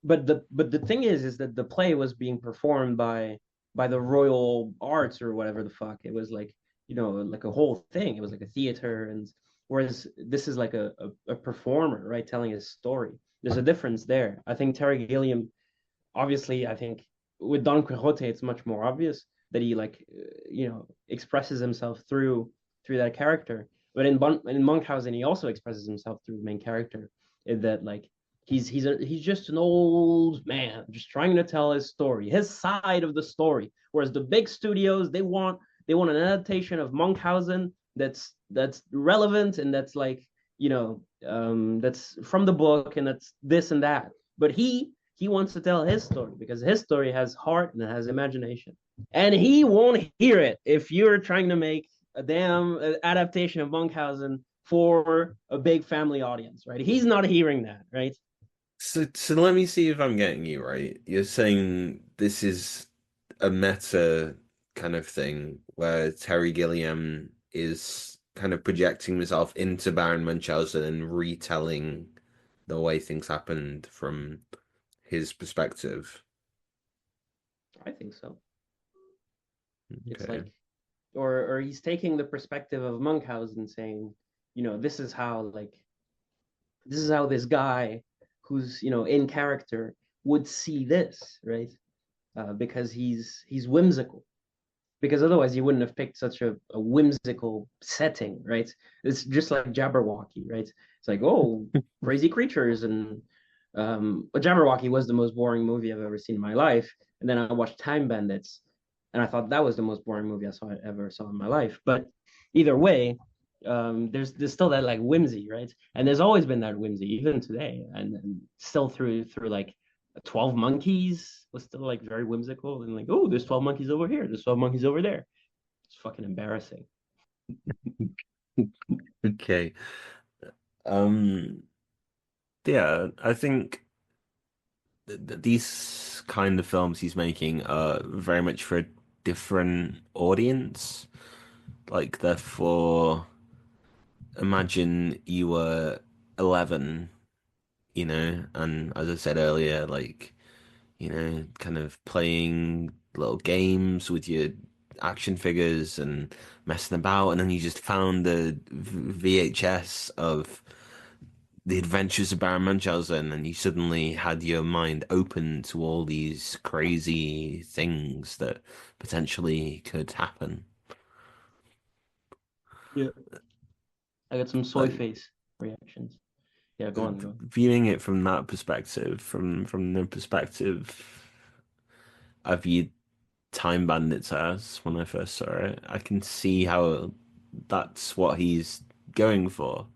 But the thing is that the play was being performed by the Royal Arts or whatever the fuck. It was like, like a whole thing. It was like a theater, and whereas this is like a performer, right, telling his story. There's a difference there. I think Terry Gilliam, obviously, I think with Don Quixote, it's much more obvious that he like expresses himself through that character. But in Munchausen, he also expresses himself through the main character. In that like he's just an old man just trying to tell his story, his side of the story. Whereas the big studios, they want an adaptation of Munchausen that's relevant and that's like that's from the book and that's this and that. But he wants to tell his story because his story has heart and it has imagination. And he won't hear it if you're trying to make a damn adaptation of Munchausen for a big family audience, right? He's not hearing that, right? So let me see if I'm getting you right. You're saying this is a meta kind of thing where Terry Gilliam is kind of projecting himself into Baron Munchausen and retelling the way things happened from his perspective. I think so. It's Okay. like, or he's taking the perspective of Munchausen, saying, this is how this guy who's in character would see this, right? Because he's whimsical. Because otherwise he wouldn't have picked such a whimsical setting, right? It's just like Jabberwocky, right? It's like, oh, crazy creatures, and Jabberwocky was the most boring movie I've ever seen in my life. And then I watched Time Bandits, and I thought that was the most boring movie I ever saw in my life. But either way, there's still that like whimsy, right? And there's always been that whimsy, even today, and still through like 12 Monkeys was still like very whimsical and like, oh, there's 12 monkeys over here, there's 12 monkeys over there. It's fucking embarrassing. Okay. Um, yeah, I think these kind of films he's making are very much for a different audience. Like, therefore, imagine you were 11, and as I said earlier, like, kind of playing little games with your action figures and messing about, and then you just found the VHS of The Adventures of Baron Munchausen, and you suddenly had your mind open to all these crazy things that potentially could happen. Yeah. I got some soy Like, face reactions. Yeah, go on, go on. viewing it from that perspective, from the perspective I viewed Time Bandits as when I first saw it, I can see how that's what he's going for.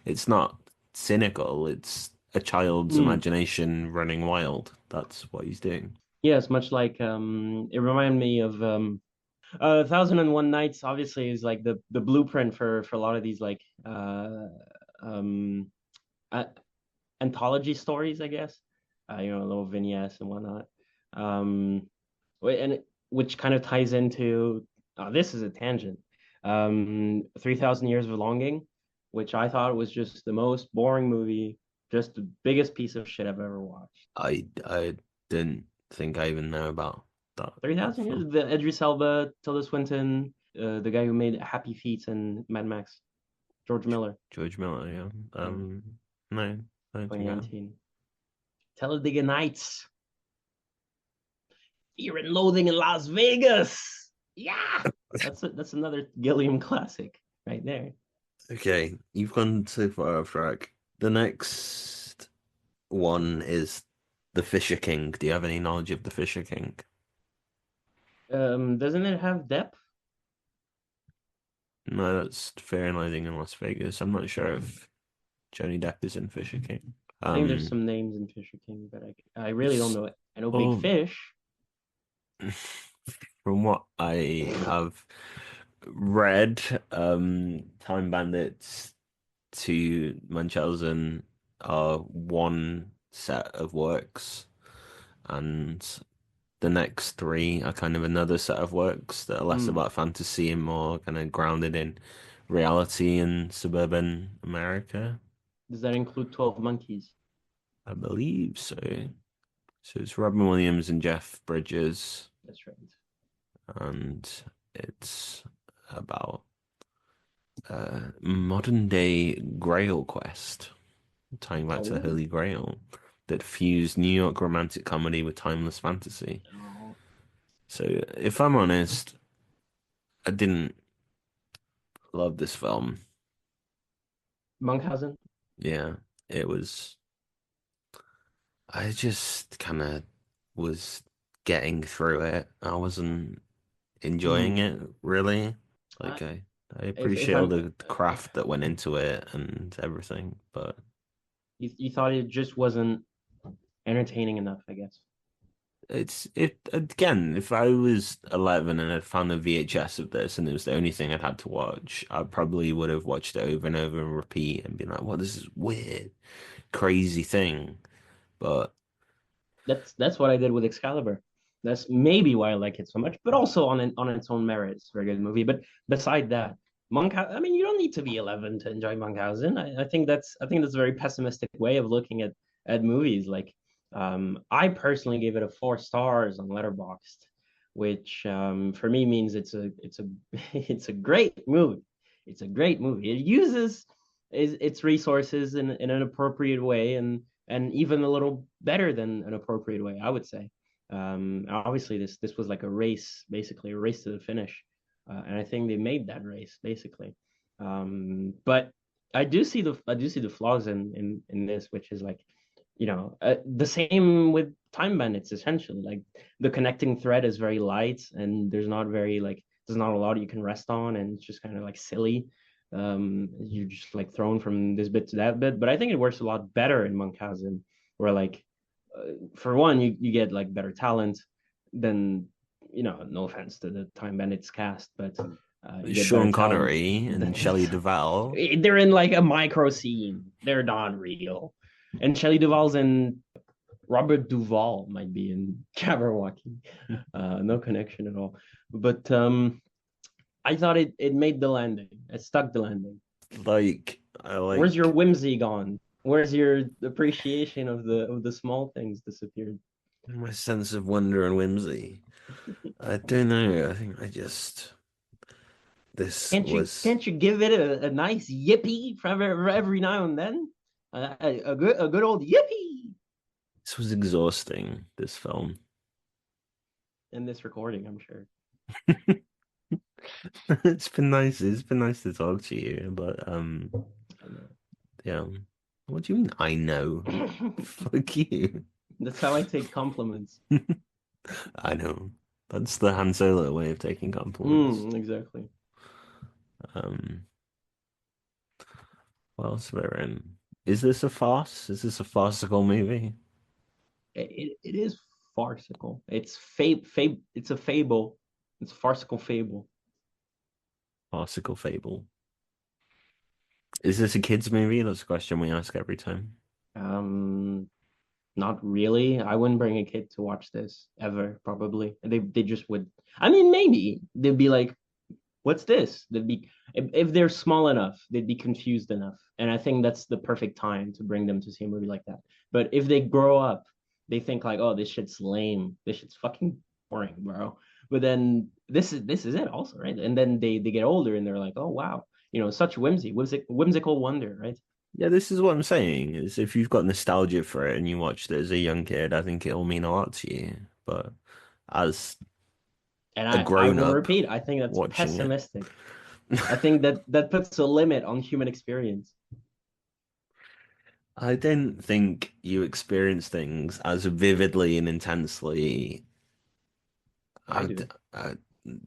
It's not cynical, it's a child's Mm. imagination running wild. That's what he's doing. Yeah, it's much like it reminded me of Thousand and One Nights. Obviously, is like the blueprint for a lot of these like um uh, anthology stories, I guess. Little vignettes and whatnot. Which kind of ties into this is a tangent. 3,000 Years of Longing, which I thought was just the most boring movie, just the biggest piece of shit I've ever watched. I didn't think I even know about that 3,000 Years, film. the Idris Elba, Tilda Swinton, the guy who made Happy Feet and Mad Max, George Miller, George Miller, yeah. yeah, No, I don't think I. 2019. Talladega Nights, Fear and Loathing in Las Vegas. Yeah, that's another Gilliam classic right there. Okay, you've gone too far off track. The next one is The Fisher King. Do you have any knowledge of The Fisher King? Doesn't it have depth? No, that's Fair and Loathing in Las Vegas. I'm not sure if Johnny Depp is in Fisher King. I think there's Um, some names in Fisher King, but I really don't s- know it. I know Big well, Fish. from what I have read, Time Bandits to Munchausen are one set of works, and the next three are kind of another set of works that are less Hmm. about fantasy and more kind of grounded in reality in suburban America. Does that include 12 Monkeys? I believe so. So it's Robin Williams and Jeff Bridges, That's right. and it's about modern day Grail quest, tying back to the Oh, Holy Grail, that fused New York romantic comedy with timeless fantasy. oh. So if I'm honest, I didn't love this film. Munchausen? Yeah, it was. I just kind of was getting through it. I wasn't enjoying Hmm. it really. I, Like I if appreciate all I'm, the craft that went into it and everything, but you thought it just wasn't entertaining enough, I guess. it again. If I was 11 and I'd found a VHS of this and it was the only thing I'd had to watch, I probably would have watched it over and over and repeat and been like, "What is this weird, crazy thing?" But That's what I did with Excalibur. That's maybe why I like it so much, but also on its own merit, it's a very good movie. But beside that, Munchausen, I mean, you don't need to be 11 to enjoy Munchausen. I think that's a very pessimistic way of looking at movies. Like, I personally gave it a 4 stars on Letterboxd, which for me means it's a it's a great movie. It's a great movie. It uses its resources in an appropriate way, and even a little better than an appropriate way, I would say. Obviously, this was like a race, basically a race to the finish, and I think they made that race basically. But I do see the flaws in this, which is like, the same with time bandits essentially. Like the connecting thread is very light, and there's not a lot you can rest on, and it's just kind of like silly. You're just like thrown from this bit to that bit. But I think it works a lot better in Munchausen, where like for one, you get like better talent than, no offense to the Time Bandits cast, but you get better Sean talent. Connery and Shelley Duvall. They're in like a micro scene. They're not real. And Shelley Duvall's in Robert Duvall might be in Jabberwocky. No connection at all. But I thought it made the landing. It stuck the landing. Where's your whimsy gone? Where's your appreciation of the small things disappeared? my sense of wonder and whimsy? I don't know. I think Can't you give it a nice yippee for every now and then? A good old yippee. This was exhausting, this film. And this recording, I'm sure. It's been nice. It's been nice to talk to you, but yeah. What do you mean I know? Fuck you. That's how I take compliments. I know. That's the Han Solo way of taking compliments. Exactly. What else we're in? Is this a farce? Is this a farcical movie? It is farcical. It's it's a fable. It's a farcical fable. Farcical fable. Is this a kids movie? That's a question we ask every time. Not really. I wouldn't bring a kid to watch this ever, probably. They just would. I mean, maybe they'd be like, "What's this?" They'd be if they're small enough, they'd be confused enough, and I think that's the perfect time to bring them to see a movie like that. But if they grow up, they think like, "Oh, this shit's lame. This shit's fucking boring, bro." But then this is it also, right? And then they get older and they're like, "Oh wow, such whimsical wonder," right? Yeah, this is what I'm saying, is if you've got nostalgia for it and you watched it as a young kid, I think it'll mean a lot to you. But as a grown-up, I will repeat, I think that's pessimistic. I think that puts a limit on human experience. I don't think you experience things as vividly and intensely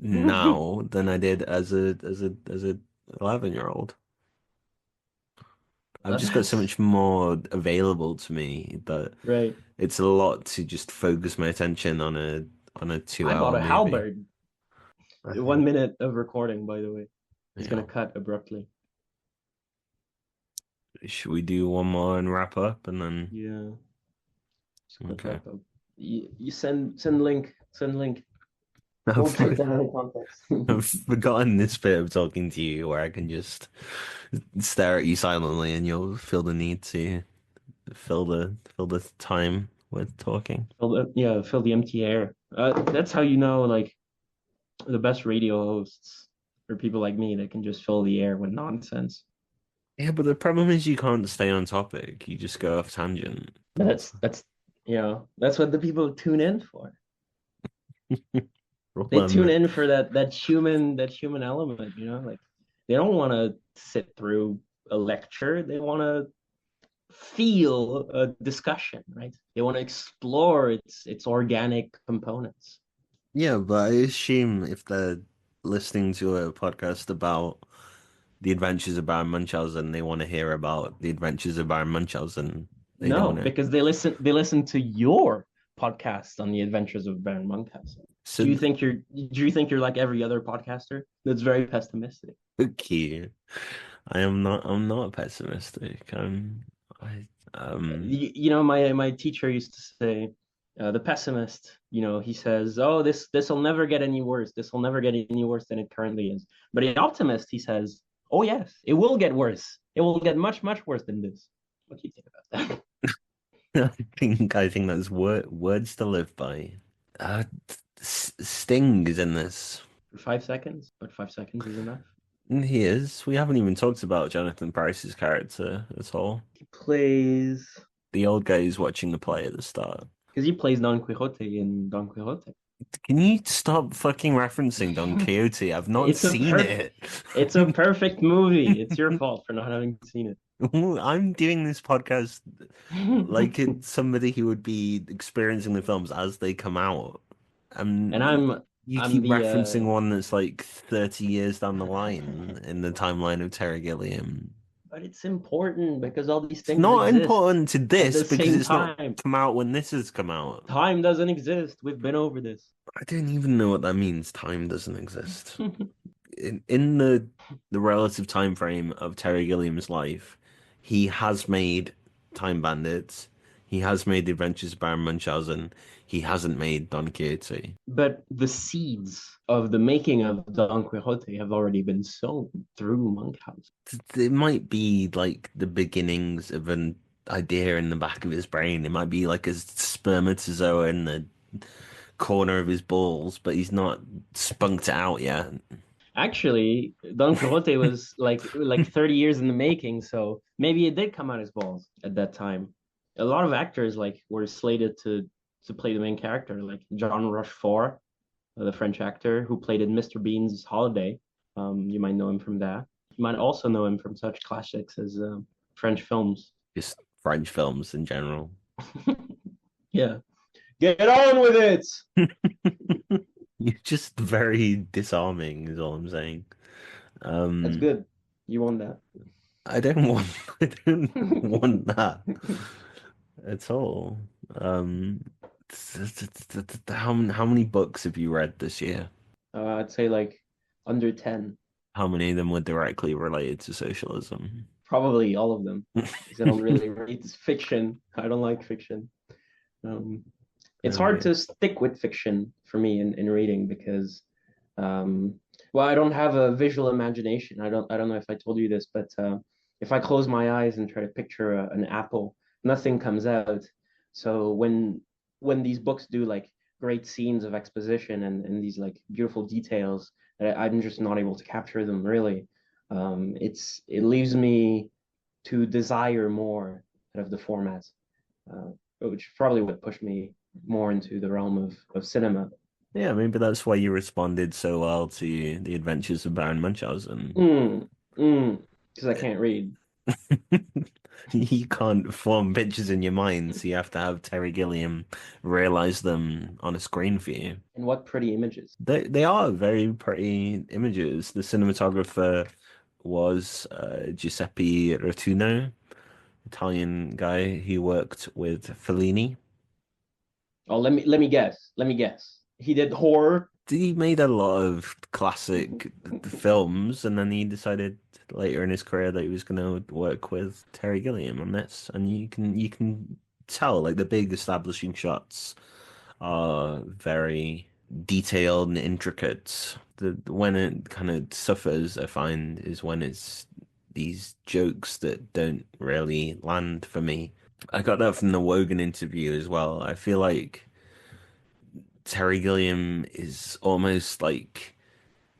now than I did as a 11-year-old. I've just got so much more available to me that right. It's a lot to just focus my attention on a 2-hour I bought a movie. halberd. 1 minute of recording, by the way. It's gonna cut abruptly. Should we do one more and wrap up, and then? Yeah. Okay. Wrap up. You send link. Send link. I've Don't take that out of context. I've forgotten this bit of talking to you where I can just stare at you silently and you'll feel the need to fill the time with talking. Fill the empty air. That's how like the best radio hosts are people like me that can just fill the air with nonsense. Yeah, but the problem is you can't stay on topic. You just go off tangent. That's what the people tune in for. They tune in for that human element, like they don't want to sit through a lecture. They want to feel a discussion, right? They want to explore its organic components. Yeah, but I assume if they're listening to a podcast about the adventures of Baron Munchausen, they want to hear about the adventures of Baron Munchausen. Because they listen to your podcast on the adventures of Baron Munchausen. So do you think you're like every other podcaster that's very pessimistic? Okay. I'm not pessimistic. My teacher used to say, the pessimist, he says, "Oh, this will never get any worse. This will never get any worse than it currently is." But the optimist, he says, "Oh yes, it will get worse. It will get much, much worse than this." What do you think about that? I think that's words to live by. Sting is in this. For 5 seconds, but 5 seconds is enough. He is. We haven't even talked about Jonathan Pryce's character at all. He plays the old guy who's watching the play at the start. Because he plays Don Quixote in Don Quixote. Can you stop fucking referencing Don Quixote? I've not seen it. It's a perfect movie. It's your fault for not having seen it. I'm doing this podcast like it's somebody who would be experiencing the films as they come out. And You I'm keep the referencing one that's like 30 years down the line in the timeline of Terry Gilliam. but it's important because all these It's things not exist important to at this the because same it's not time. come out when this has come out. Time doesn't exist. We've been over this. I don't even know what that means. Time doesn't exist. In the relative time frame of Terry Gilliam's life, he has made Time Bandits, he has made The Adventures of Baron Munchausen, he hasn't made Don Quixote. But the seeds of the making of Don Quixote have already been sown through Munchausen. It might be like the beginnings of an idea in the back of his brain. It might be like a spermatozoa in the corner of his balls, but he's not spunked it out yet. Actually, Don Quixote was like 30 years in the making, so maybe it did come out his balls at that time. A lot of actors like were slated to play the main character, like Jean Rochefort, the French actor who played in Mr. Bean's Holiday. You might know him from that. You might also know him from such classics as French films. Just French films in general. Yeah. Get on with it. You're just very disarming, is all I'm saying. That's good. You won that. I don't want I don't want that at all. How many books have you read this year? I'd say like under 10. How many of them were directly related to socialism? Probably all of them. Because I don't really read fiction. I don't like fiction. It's hard to stick with fiction for me in reading because well, I don't have a visual imagination. I don't know if I told you this, but if I close my eyes and try to picture an apple, nothing comes out. So when these books do like great scenes of exposition and these like beautiful details, I'm just not able to capture them really. It leaves me to desire more out of the format, which probably would push me more into the realm of cinema. Yeah, maybe that's why you responded so well to The Adventures of Baron Munchausen. Because I can't read. You can't form pictures in your mind, so you have to have Terry Gilliam realize them on a screen for you. And what pretty images. They are very pretty images. The cinematographer was Giuseppe Rotuno, Italian guy who worked with Fellini. Oh, let me guess. Let me guess. He did horror. He made a lot of classic films, and then he decided later in his career that he was going to work with Terry Gilliam on this. And you can tell like the big establishing shots are very detailed and intricate. When it kind of suffers, I find, is when it's these jokes that don't really land for me. I got that from the Wogan interview as well. I feel like Terry Gilliam is almost like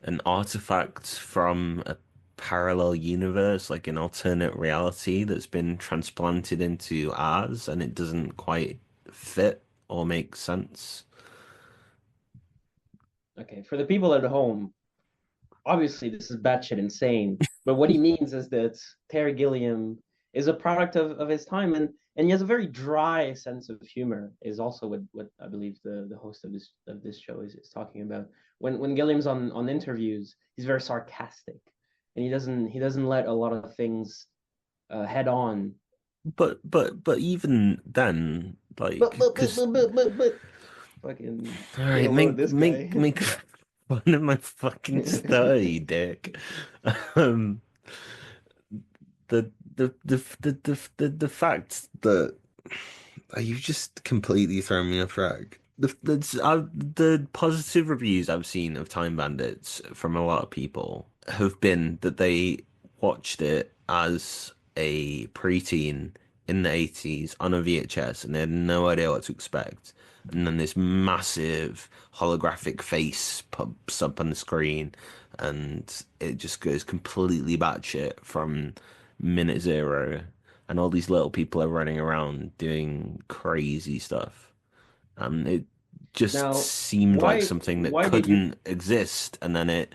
an artifact from a parallel universe, like an alternate reality that's been transplanted into ours, and it doesn't quite fit or make sense. Okay, for the people at home, obviously this is batshit insane. But what he means is that Terry Gilliam is a product of his time and he has a very dry sense of humor, is also what I believe the host of this show is talking about. When Gilliam's on interviews, he's very sarcastic and he doesn't let a lot of things head on. But even then, like, because but fucking all get right, a load of this guy. make fun of my fucking study, Dick. Um, the fact that you just completely thrown me off track. The positive reviews I've seen of Time Bandits from a lot of people have been that they watched it as a preteen in the 80s on a VHS and they had no idea what to expect. And then this massive holographic face pops up on the screen and it just goes completely batshit from minute zero. And all these little people are running around doing crazy stuff. It just Now, seemed like something that why did you couldn't exist, and then it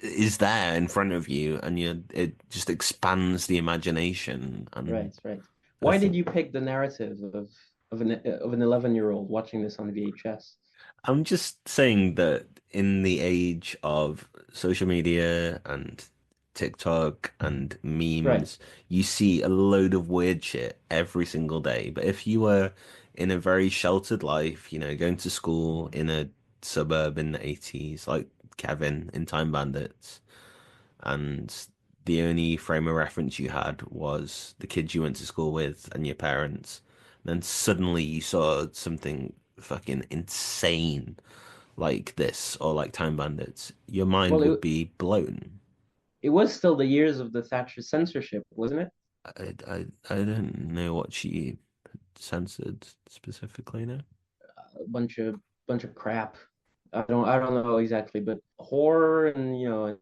is there in front of you, and it just expands the imagination. And Right, right. I Why did think you pick the narrative of an 11-year-old watching this on VHS? I'm just saying that in the age of social media and TikTok and Right. memes, you see a load of weird shit every single day. But if you were in a very sheltered life, going to school in a suburb in the 80s, like Kevin in Time Bandits, and the only frame of reference you had was the kids you went to school with and your parents, then suddenly you saw something fucking insane like this or like Time Bandits, your mind Well, would be blown. it was still the years of the Thatcher censorship, wasn't it? I don't know what she censored specifically now. A bunch of crap. I don't know exactly, but horror and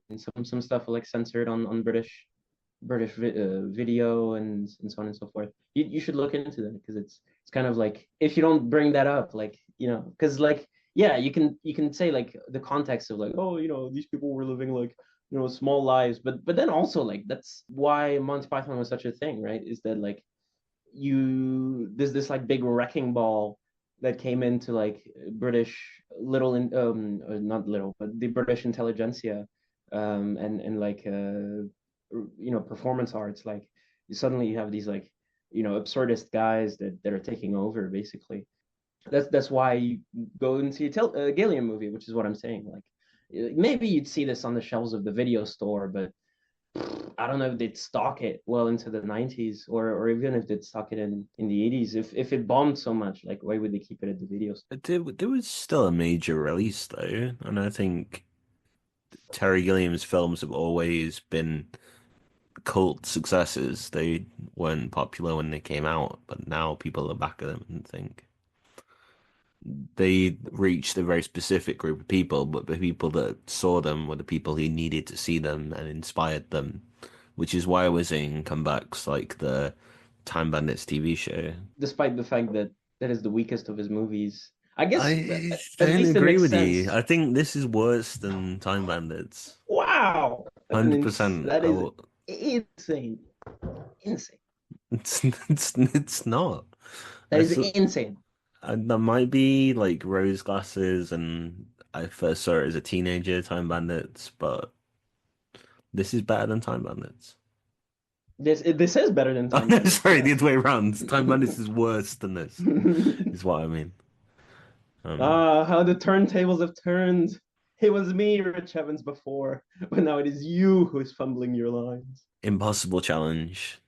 and some stuff like censored on British video and so on and so forth. You should look into that because it's kind of like if you don't bring that up, like because like yeah, you can say like the context of like oh these people were living like small lives, but then also like that's why Monty Python was such a thing, right? Is that like there's this like big wrecking ball that came into like British little in not little but the British intelligentsia and like performance arts like suddenly you have these like absurdist guys that are taking over basically. That's why you go and see a Gilliam movie, which is what I'm saying. Like maybe you'd see this on the shelves of the video store, but I don't know if they'd stock it well into the 90s or even if they'd stock it in the 80s. If it bombed so much, like why would they keep it at the video store? There was still a major release though, and I think Terry Gilliam's films have always been cult successes. They weren't popular when they came out, but now people are back at them and think they reached a very specific group of people, but the people that saw them were the people who needed to see them and inspired them, which is why we're seeing comebacks like the Time Bandits TV show. Despite the fact that that is the weakest of his movies. I guess I at don't least it agree makes with you. sense. I think this is worse than Time Bandits. Wow, 100%. that I is will. insane, insane. It's not. That I is saw, insane. That might be like rose glasses, and I first saw it as a teenager, Time Bandits, but this is better than Time Bandits. This is better than Oh, Time no, Bandits. sorry, the Yes. other way around. Time Bandits is worse than this, is what I mean. Um, Ah, how the turntables have turned. It was me, Rich Evans, before, but now it is you who's fumbling your lines. Impossible Challenge.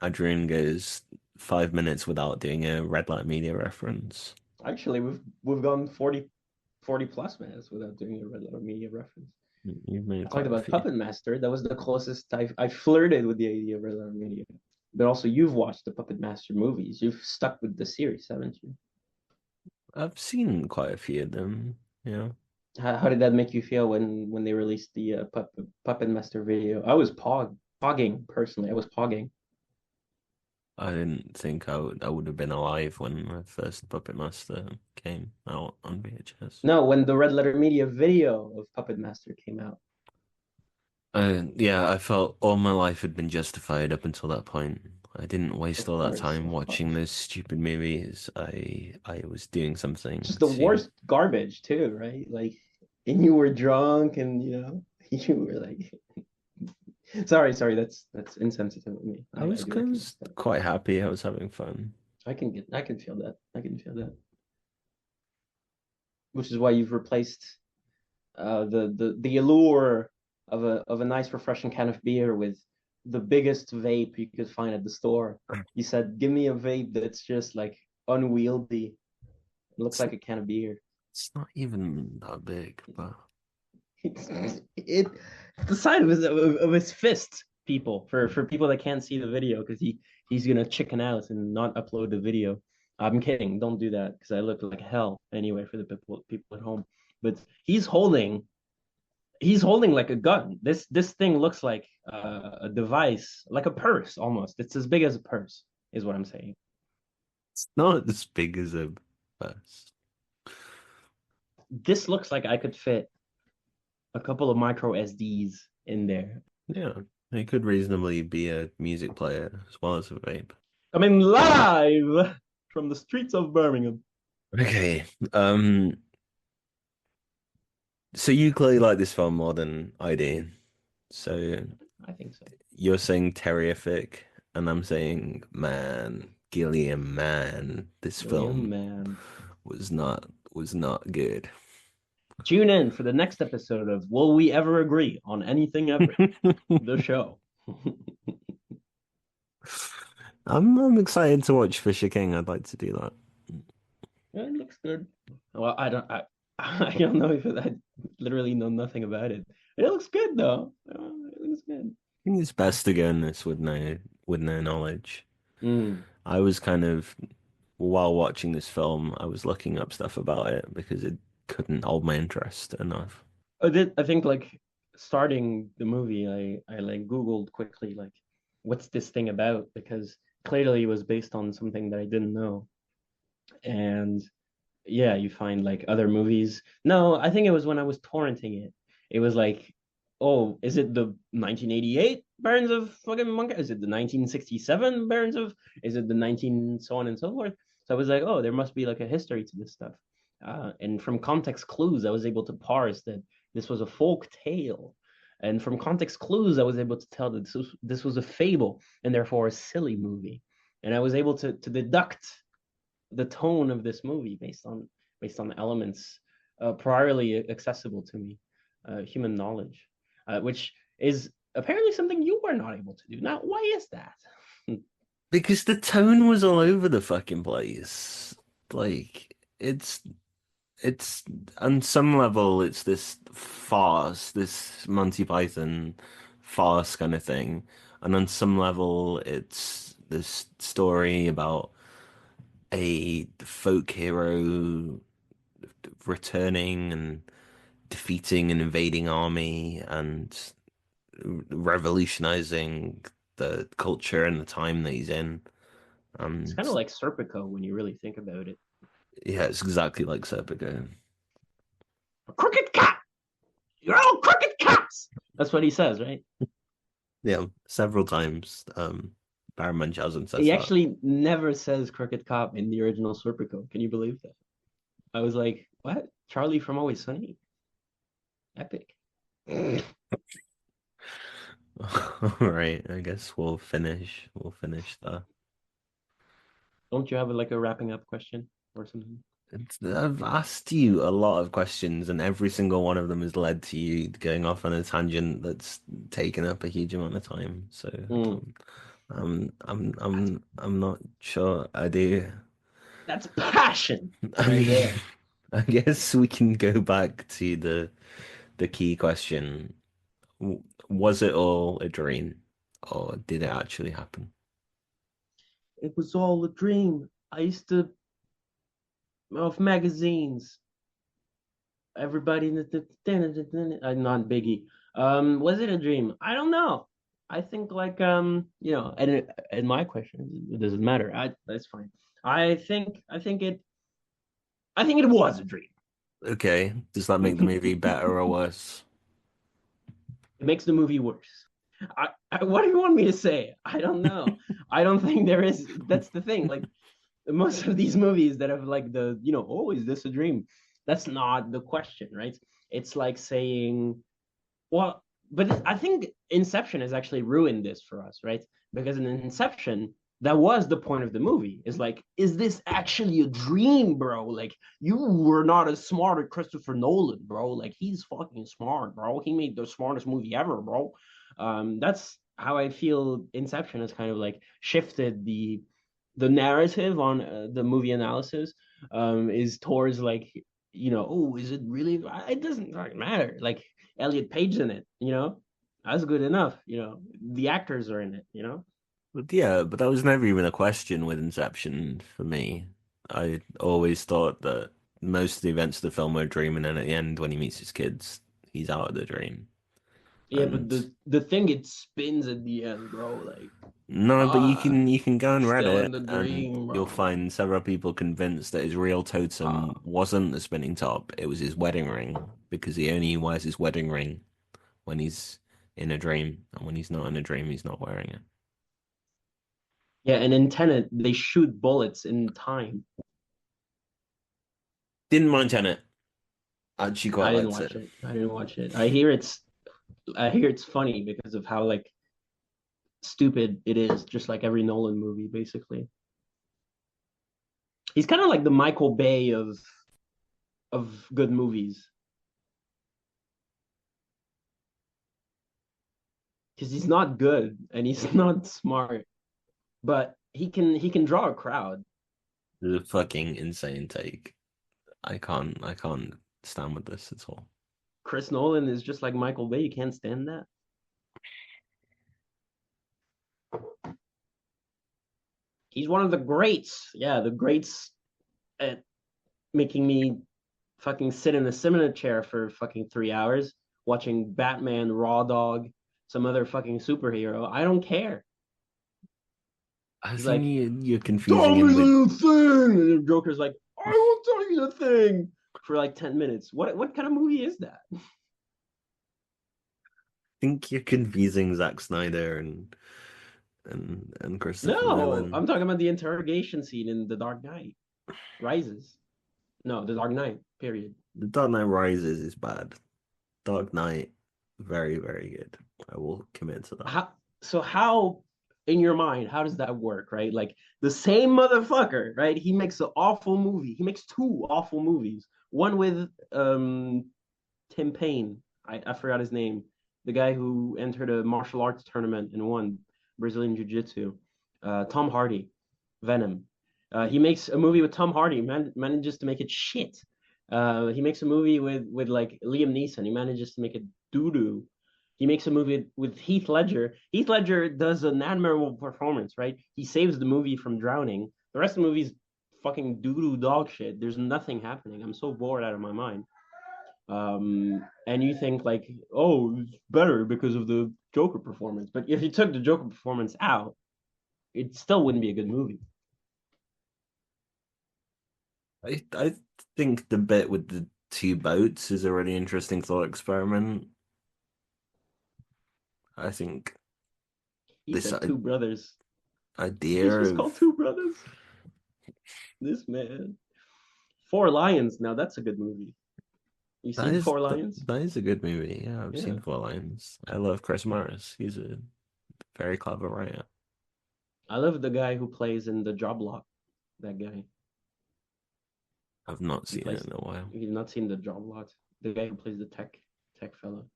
Adrian goes 5 minutes without doing a red light media reference. Actually, we've gone 40 plus minutes without doing a Red Letter Media reference. You've made I talked quite a about few. Puppet Master. That was the closest I flirted with the idea of Red Letter Media. But also, you've watched the Puppet Master movies. You've stuck with the series, haven't you? I've seen quite a few of them. Yeah. How did that make you feel when they released the Puppet Master video? I was pogging personally. I was pogging. I didn't think I would have been alive when my first Puppet Master came out on VHS. No, when the Red Letter Media video of Puppet Master came out. Yeah, I felt all my life had been justified up until that point. I didn't waste Of all that course, time of watching course. those stupid movies. I was doing something Just the to. worst garbage too, right? Like, and you were drunk, and you were like, sorry, that's insensitive of me. I I was do recognize cause that. quite happy. I was having fun. I can feel that. I can feel that. Which is why you've replaced the allure of a nice refreshing can of beer with the biggest vape you could find at the store. You said, "Give me a vape that's just like unwieldy. It looks It's like a can of beer." it's not even that big, but It's the size of his fist, people. For people that can't see the video, because he's gonna chicken out and not upload the video. I'm kidding. Don't do that because I look like hell anyway for the people at home. But he's holding like a gun. This thing looks like a device, like a purse almost. It's as big as a purse, is what I'm saying. it's not as big as a bus. This looks like I could fit a couple of micro SDs in there. Yeah, he could reasonably be a music player as well as a vape. Coming live from the streets of Birmingham. Okay, so you clearly like this film more than I do. So I think so. you're saying Terry-ific, and I'm saying, man, Gilliam-man, this film Gilliam-man. was not good. Tune in for the next episode of Will We Ever Agree on Anything Ever? The show. I'm excited to watch Fisher King. I'd like to do that. It looks good. Well, I don't know if I literally know nothing about it. It looks good though. It looks good. I think it's best to go in this with no knowledge. Mm. I was kind of while watching this film, I was looking up stuff about it because it couldn't hold my interest enough. I think like starting the movie, I like Googled quickly like what's this thing about because clearly it was based on something that I didn't know. And yeah, you find like other movies. No, I think it was when I was torrenting it. It was like, oh, is it the 1988 Barons of fucking Monk? Is it the 1967 Barons of? Is it the 19 so on and so forth? So I was like, oh, there must be like a history to this stuff. And from context clues, I was able to parse that this was a folk tale. And from context clues, I was able to tell that this was a fable and therefore a silly movie. And I was able to deduct the tone of this movie based on elements priorly accessible to me, human knowledge, which is apparently something you were not able to do. Now, why is that? Because the tone was all over the fucking place. Like it's on some level it's this farce, this Monty Python farce kind of thing. And on some level it's this story about a folk hero returning and defeating an invading army and revolutionizing the culture and the time that he's in. It's And kind of like Serpico when you really think about it. yeah, it's exactly like Serpico. A crooked cat! You're all crooked cats! That's what he says, right? Yeah, several times. Baron Munchausen says He that. actually never says crooked cop in the original Serpico. Can you believe that? I was like, what? Charlie from Always Sunny? Epic. All right, I guess we'll finish that. Don't you have like a wrapping up question or something? I've asked you a lot of questions, and every single one of them has led to you going off on a tangent that's taken up a huge amount of time. So Mm. I'm not sure I do. That's passion I right mean, there. I guess we can go back to the key question. Was it all a dream, or did it actually happen? It was all a dream. I used to of magazines. Everybody in not Biggie. Was it a dream? I don't know. I think like and my question it doesn't matter. That's fine. I think it was a dream. Okay, does that make the movie better or worse? It makes the movie worse. What do you want me to say? I don't know. I don't think there is. That's the thing. Like most of these movies that have like oh, is this a dream? That's not the question, right? It's like saying, well, but I think Inception has actually ruined this for us, right? Because in Inception, that was the point of the movie. Is like, is this actually a dream, bro? Like, you were not as smart as Christopher Nolan, bro. Like, he's fucking smart, bro. He made the smartest movie ever, bro. That's how I feel Inception has kind of like shifted the narrative on the movie analysis is towards like oh, is it really? It doesn't fucking matter. Like Elliot Page in it, that's good enough. The actors are in it. But yeah, but that was never even a question with Inception for me. I always thought that most of the events of the film were dreaming, and at the end, when he meets his kids, he's out of the dream. Yeah, but And the thing it spins at the end, bro. Like, no, but you can go on still Reddit in the and dream, you'll bro. find several people convinced that his real totem Ah, wasn't the spinning top, it was his wedding ring because he only wears his wedding ring when he's in a dream, and when he's not in a dream, he's not wearing it. yeah, and in Tenet, they shoot bullets in time. Didn't mind Tenet. Actually quite I didn't liked it. watch it. I didn't watch it. I hear it's funny because of how like stupid it is, just like every Nolan movie, basically. He's kind of like the Michael Bay of good movies because he's not good and he's not smart, but he can draw a crowd. The fucking insane take. I can't stand with this at all. Chris Nolan is just like Michael Bay. You can't stand that. He's one of the greats. Yeah, the greats at making me fucking sit in a cinema chair for fucking 3 hours watching Batman, Raw Dog, some other fucking superhero. I don't care. I He's think like, you're tell confusing me him with the thing. And the Joker's like, I will tell you the thing for like 10 minutes. What kind of movie is that? think you're confusing Zack Snyder and Christopher No, Nolan. I'm talking about the interrogation scene in The Dark Knight Rises. No, The Dark Knight, period. The Dark Knight Rises is bad. Dark Knight, very, very good. I will commit to that. How in your mind, how does that work, right? Like the same motherfucker, right? He makes an awful movie. He makes two awful movies. One with Tim Payne. I forgot his name. The guy who entered a martial arts tournament and won Brazilian Jiu-Jitsu. Tom Hardy, Venom. He makes a movie with Tom Hardy, manages to make it shit. He makes a movie with like Liam Neeson. He manages to make it doo doo. He makes a movie with Heath Ledger. Heath Ledger does an admirable performance, right? He saves the movie from drowning. The rest of the movie is fucking doo doo dog shit. There's nothing happening. I'm so bored out of my mind. And you think like, oh, it's better because of the Joker performance. But if you took the Joker performance out, it still wouldn't be a good movie. I think the bit with the two boats is a really interesting thought experiment. I think He this said two brothers. This idea was of called Two Brothers. This man. Four Lions. Now that's a good movie. You that seen is Four that, Lions? that is a good movie. Yeah, I've Yeah. seen Four Lions. I love Chris Morris. He's a very clever writer. I love the guy who plays in the Job Lot. That guy. I've not He seen it plays. in a while. You've not seen the Job Lot. The guy who plays the tech fellow,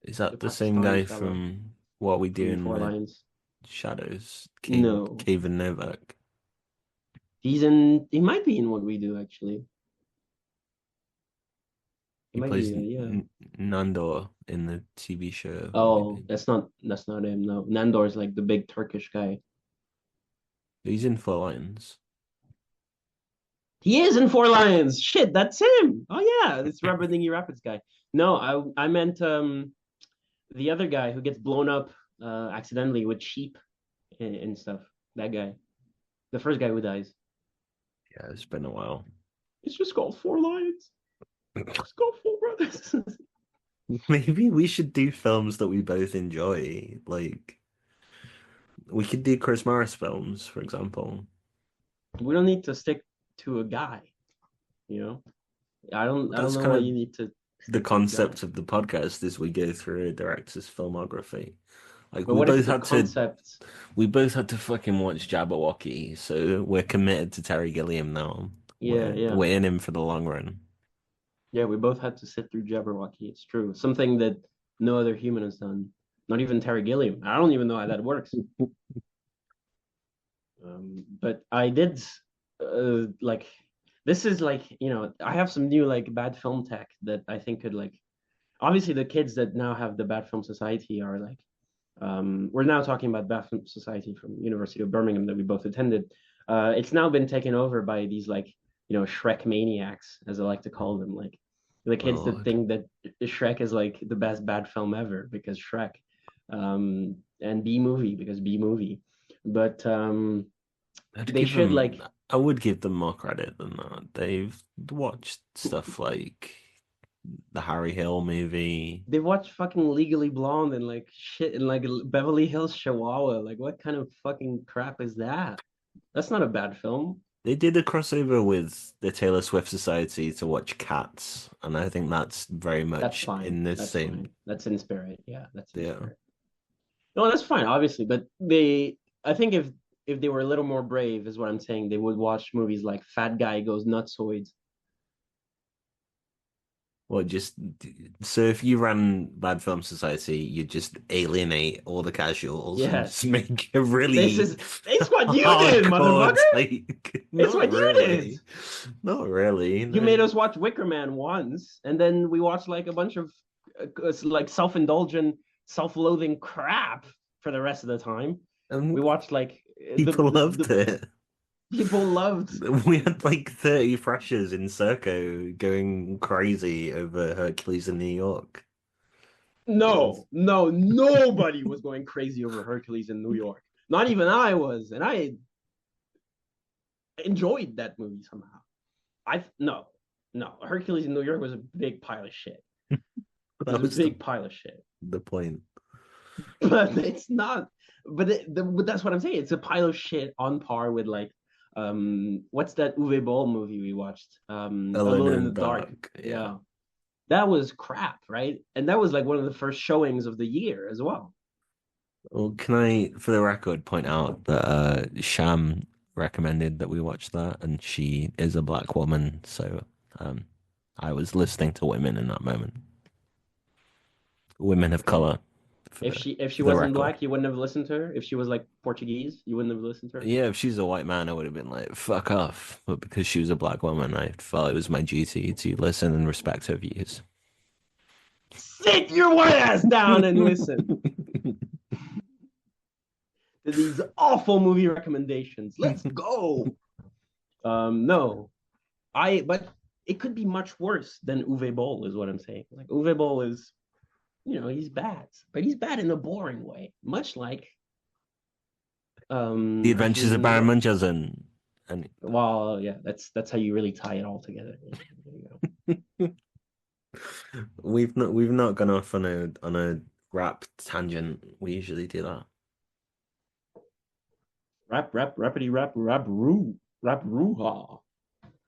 Is the that the same Pakistani guy fellow from What We Do from in Four the Lions. Shadows? No, Cave and Novak. he's in. He might be in What We Do actually. He He might plays be. Yeah. Nandor in the TV show. Oh, that's not him. No, Nandor's like the big Turkish guy. He's in Four Lions. He is in Four Lions. Shit, that's him. Oh yeah, it's Robert Dingy Rapids guy. No, I meant the other guy who gets blown up accidentally with sheep and stuff. That guy, the first guy who dies. Yeah, it's been a while. It's just called Four Lions. It's called Four Brothers. Maybe we should do films that we both enjoy. Like we could do Chris Morris films, for example. We don't need to stick to a guy. You know, I don't That's know kind why of you need to the stick to a guy. concept of the podcast is we go through a director's filmography. Like But what if the concept? we both had to fucking watch Jabberwocky, so we're committed to Terry Gilliam now. Yeah, yeah. We're in him for the long run. Yeah, we both had to sit through Jabberwocky. It's true. Something that no other human has done. Not even Terry Gilliam. I don't even know how that works. But I did like this is like, I have some new like bad film tech that I think could like obviously the kids that now have the Bad Film Society are like we're now talking about Bad Film Society from University of Birmingham that we both attended. It's now been taken over by these like, Shrek maniacs, as I like to call them. Like the kids that Lord. think that Shrek is like the best bad film ever because Shrek, and B movie because B movie, but I'd they give should them, like I would give them more credit than that. They've watched stuff like the Harry Hill movie. they watch fucking Legally Blonde and like shit and like Beverly Hills Chihuahua. Like, what kind of fucking crap is that? That's not a bad film. They did a crossover with the Taylor Swift Society to watch Cats, and I think that's very That's much fine. in this That's same. fine. That's in spirit. Yeah, that's in Yeah. spirit. No, that's fine, obviously. But I think if they were a little more brave, is what I'm saying, they would watch movies like Fat Guy Goes Nutsoids. Well, just so if you ran Bad Film Society, you'd just alienate all the casuals and Yes, just make a this really is it's what you did, hardcore motherfucker. take. It's Not what you did. really. Not really. You made No. us watch Wicker Man once, and then we watched like a bunch of like self-indulgent, self-loathing crap for the rest of the time. We And watched like people loved it. people loved. We had like 30 freshers in Serco going crazy over Hercules in New York. It was No, nobody was going crazy over Hercules in New York. Not even I was, and I enjoyed that movie somehow. I no, no, Hercules in New York was a big pile of shit. It was that a was big pile of shit. the point. But it's not. But that's what I'm saying. It's a pile of shit on par with like, what's that Uwe Boll movie we watched? Alone Alone in in the the Dark. Dark. Yeah. Yeah, that was crap, right? And that was like one of the first showings of the year as well. Well, can I, for the record, point out that Sham recommended that we watch that, and she is a black woman, so um, I was listening to women in that moment. Women of Okay. color, If she for the wasn't record. black, you wouldn't have listened to her. If she was like Portuguese, you wouldn't have listened to her. Yeah, if she's a white man, I would have been like, fuck off. But because she was a black woman, I felt it was my duty to listen and respect her views. Sit your white ass down and listen to these awful movie recommendations. Let's go. No, but it could be much worse than Uwe Boll, is what I'm saying. Like Uwe Boll is, he's bad, but he's bad in a boring way, much like The Adventures Hercules of in New Baron York. Munchausen. And Well, yeah, that's how you really tie it all together. There you go. we've not gone off on a rap tangent. We usually do that. Rap, roo-ha,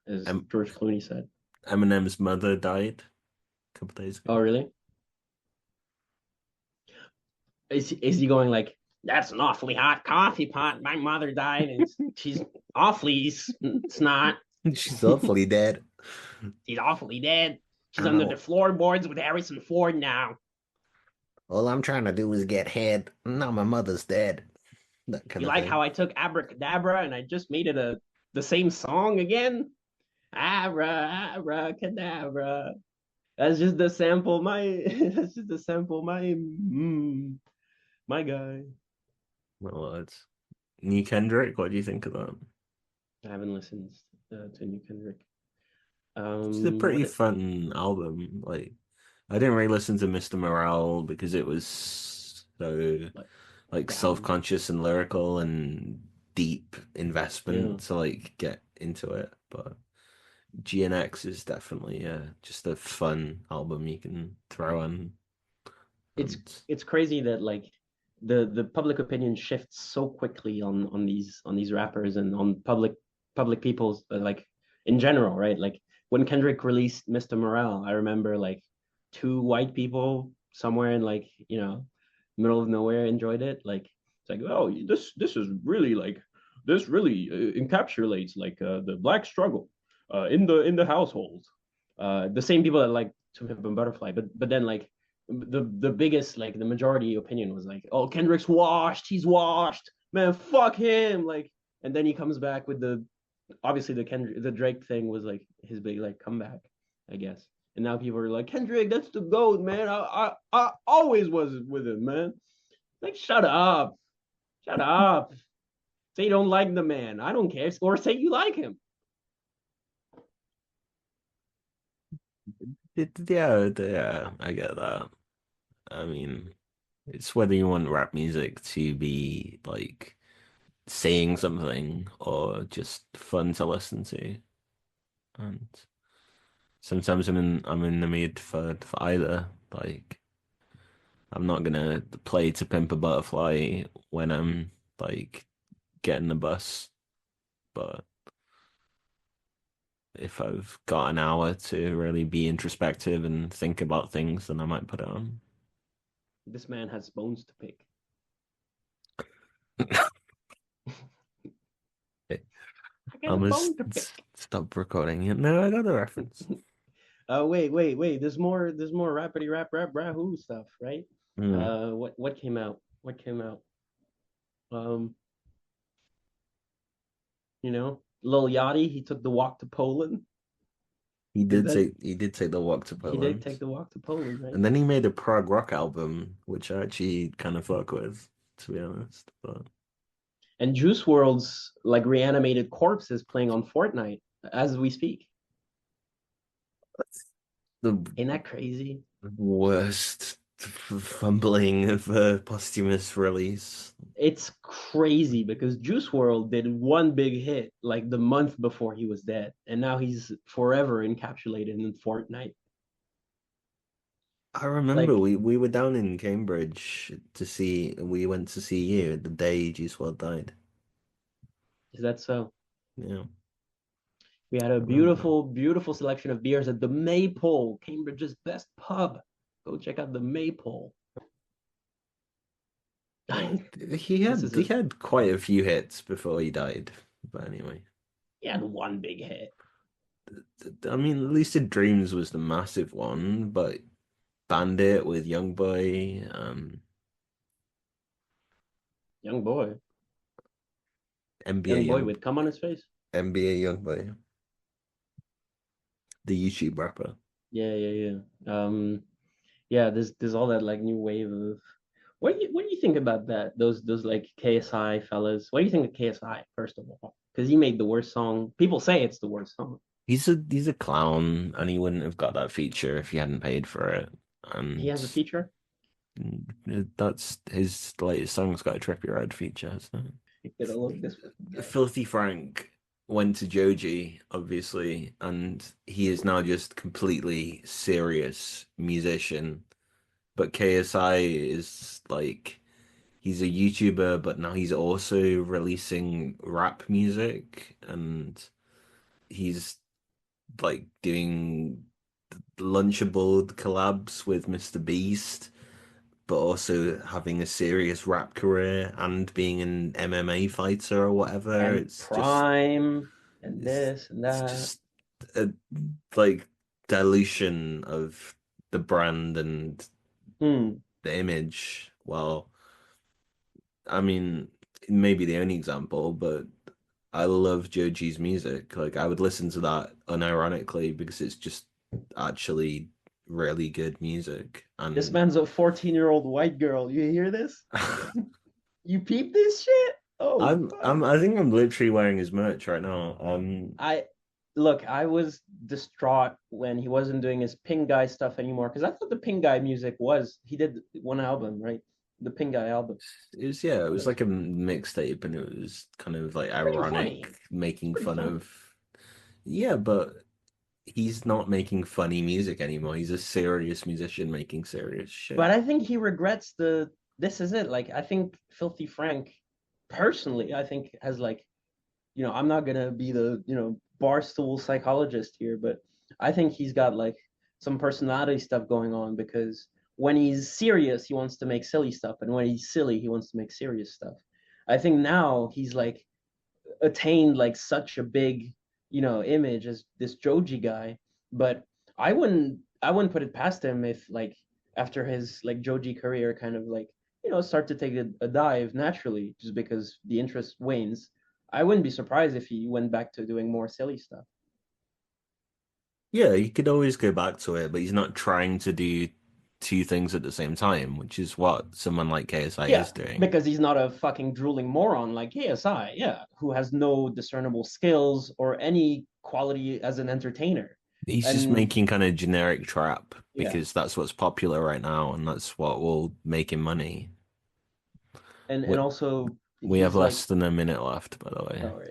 as Em George Clooney said. Eminem's mother died a couple days Oh, ago. really? Is he going like, that's an awfully hot coffee pot. My mother died, and she's awfully snot. She's awfully dead. She's awfully dead. I She's don't under the know. floorboards with Harrison Ford now. All I'm trying to do is get head. Now my mother's dead. That kind You of like thing. how I took Abracadabra and I just made it the same song again? Abracadabra. That's just the sample. That's just the sample. My guy. Well, it's New Kendrick. What do you think of that? I haven't listened to New Kendrick. It's a pretty What? fun album. Like, I didn't really listen to Mr. Morale because it was so Like like down. self-conscious and lyrical and deep Yeah. investment to like get into it. But GNX is definitely just a fun album you can throw on. It's And it's crazy that like the public opinion shifts so quickly on these rappers and on public people's like in general, right? Like when Kendrick released Mr. Morale, I remember like two white people somewhere in like, middle of nowhere enjoyed it. Like it's like, oh, this is really like this really encapsulates like the black struggle in the household. The same people that like To Pimp a Butterfly, but then like the biggest like the majority opinion was like, oh, Kendrick's washed, he's washed, man, fuck him, like, and then he comes back with obviously the Drake thing was like his big like comeback, I guess, and now people are like, Kendrick, that's the goat, man. I always was with him, man. Like, shut up. Say you don't like the man, I don't care, or say you like him. yeah, I get that. I mean, it's whether you want rap music to be like saying something or just fun to listen to. And sometimes I'm in the mood for either. Like I'm not gonna play To Pimp a Butterfly when I'm like getting the bus, but if I've got an hour to really be introspective and think about things, then I might put it on. This man has bones to pick. I got I a must bone to pick. stop recording it. No, I got the reference. Wait. There's more rappity rap who stuff, right? Hmm. What came out? What came out? Um, Lil Yachty, he took the walk to Poland. Is that He did take the walk to he did Poland. take the walk to Poland, right? And then he made a prog rock album, which I actually kind of fuck with, to be honest. But And Juice World's like reanimated corpse is playing on Fortnite as we speak. the Ain't that crazy? worst fumbling of a posthumous release. It's crazy because Juice World did one big hit like the month before he was dead, and now he's forever encapsulated in Fortnite. I remember Like, we were down in Cambridge we went to see you the day Juice WRLD died. is that so? Yeah, We had a I remember. beautiful, beautiful selection of beers at the Maypole, Cambridge's best pub. Go check out the Maypole. He This had is he a had quite a few hits before he died. But anyway, He had one big hit. I mean, Lucid Dreams was the massive one, but Bandit with Youngboy, Young boy. NBA Young boy Young with cum on his face. NBA Youngboy, the YouTube rapper. Yeah. Yeah, there's all that like new wave of what do you think about that? Those like KSI fellas. What do you think of KSI, first of all? Because he made the worst song. People say it's the worst song. He's a clown, and he wouldn't have got that feature if he hadn't paid for it. He And has a feature. that's his latest song's got a Trippie Red feature, hasn't You could have looked this it? way. Filthy Frank went to Joji, obviously, and he is now just completely serious musician. But KSI is like he's a YouTuber, but now he's also releasing rap music, and he's like doing Lunchable collabs with Mr. Beast, but also having a serious rap career and being an MMA fighter or whatever. And Prime and It's, this and it's that. just a like dilution of the brand and Hmm. the image. Well, I mean, maybe the only example, but I love Joji's music. Like I would listen to that unironically because it's just actually really good music. This And man's a 14-year-old white girl. You hear this? You peep this shit? Oh fuck. I think I'm literally wearing his merch right now. I Look, I was distraught when he wasn't doing his Pink Guy stuff anymore because I thought the Pink Guy music was he did one album, right? The Pink Guy album. it was like a mixtape, and it was kind of like Pretty ironic, funny. making Pretty fun funny. of. Yeah, but he's not making funny music anymore. He's a serious musician making serious But shit. I think he regrets the this is it. Like I think Filthy Frank personally, I think has like, I'm not gonna be the, barstool psychologist here, but I think he's got like some personality stuff going on because when he's serious, he wants to make silly stuff, and when he's silly, he wants to make serious stuff. I think now he's like attained like such a big, image as this Joji guy, but I wouldn't put it past him if like after his like Joji career kind of like, start to take a dive naturally just because the interest wanes. I wouldn't be surprised if he went back to doing more silly stuff. Yeah, he could always go back to it, but he's not trying to do two things at the same time, which is what someone like KSI Yeah, is doing. because he's not a fucking drooling moron like KSI, yeah, who has no discernible skills or any quality as an entertainer. He's just And making kind of generic trap yeah, because that's what's popular right now and that's what will make him money. and We, also we have he's like, less than a minute left, by the way. all right.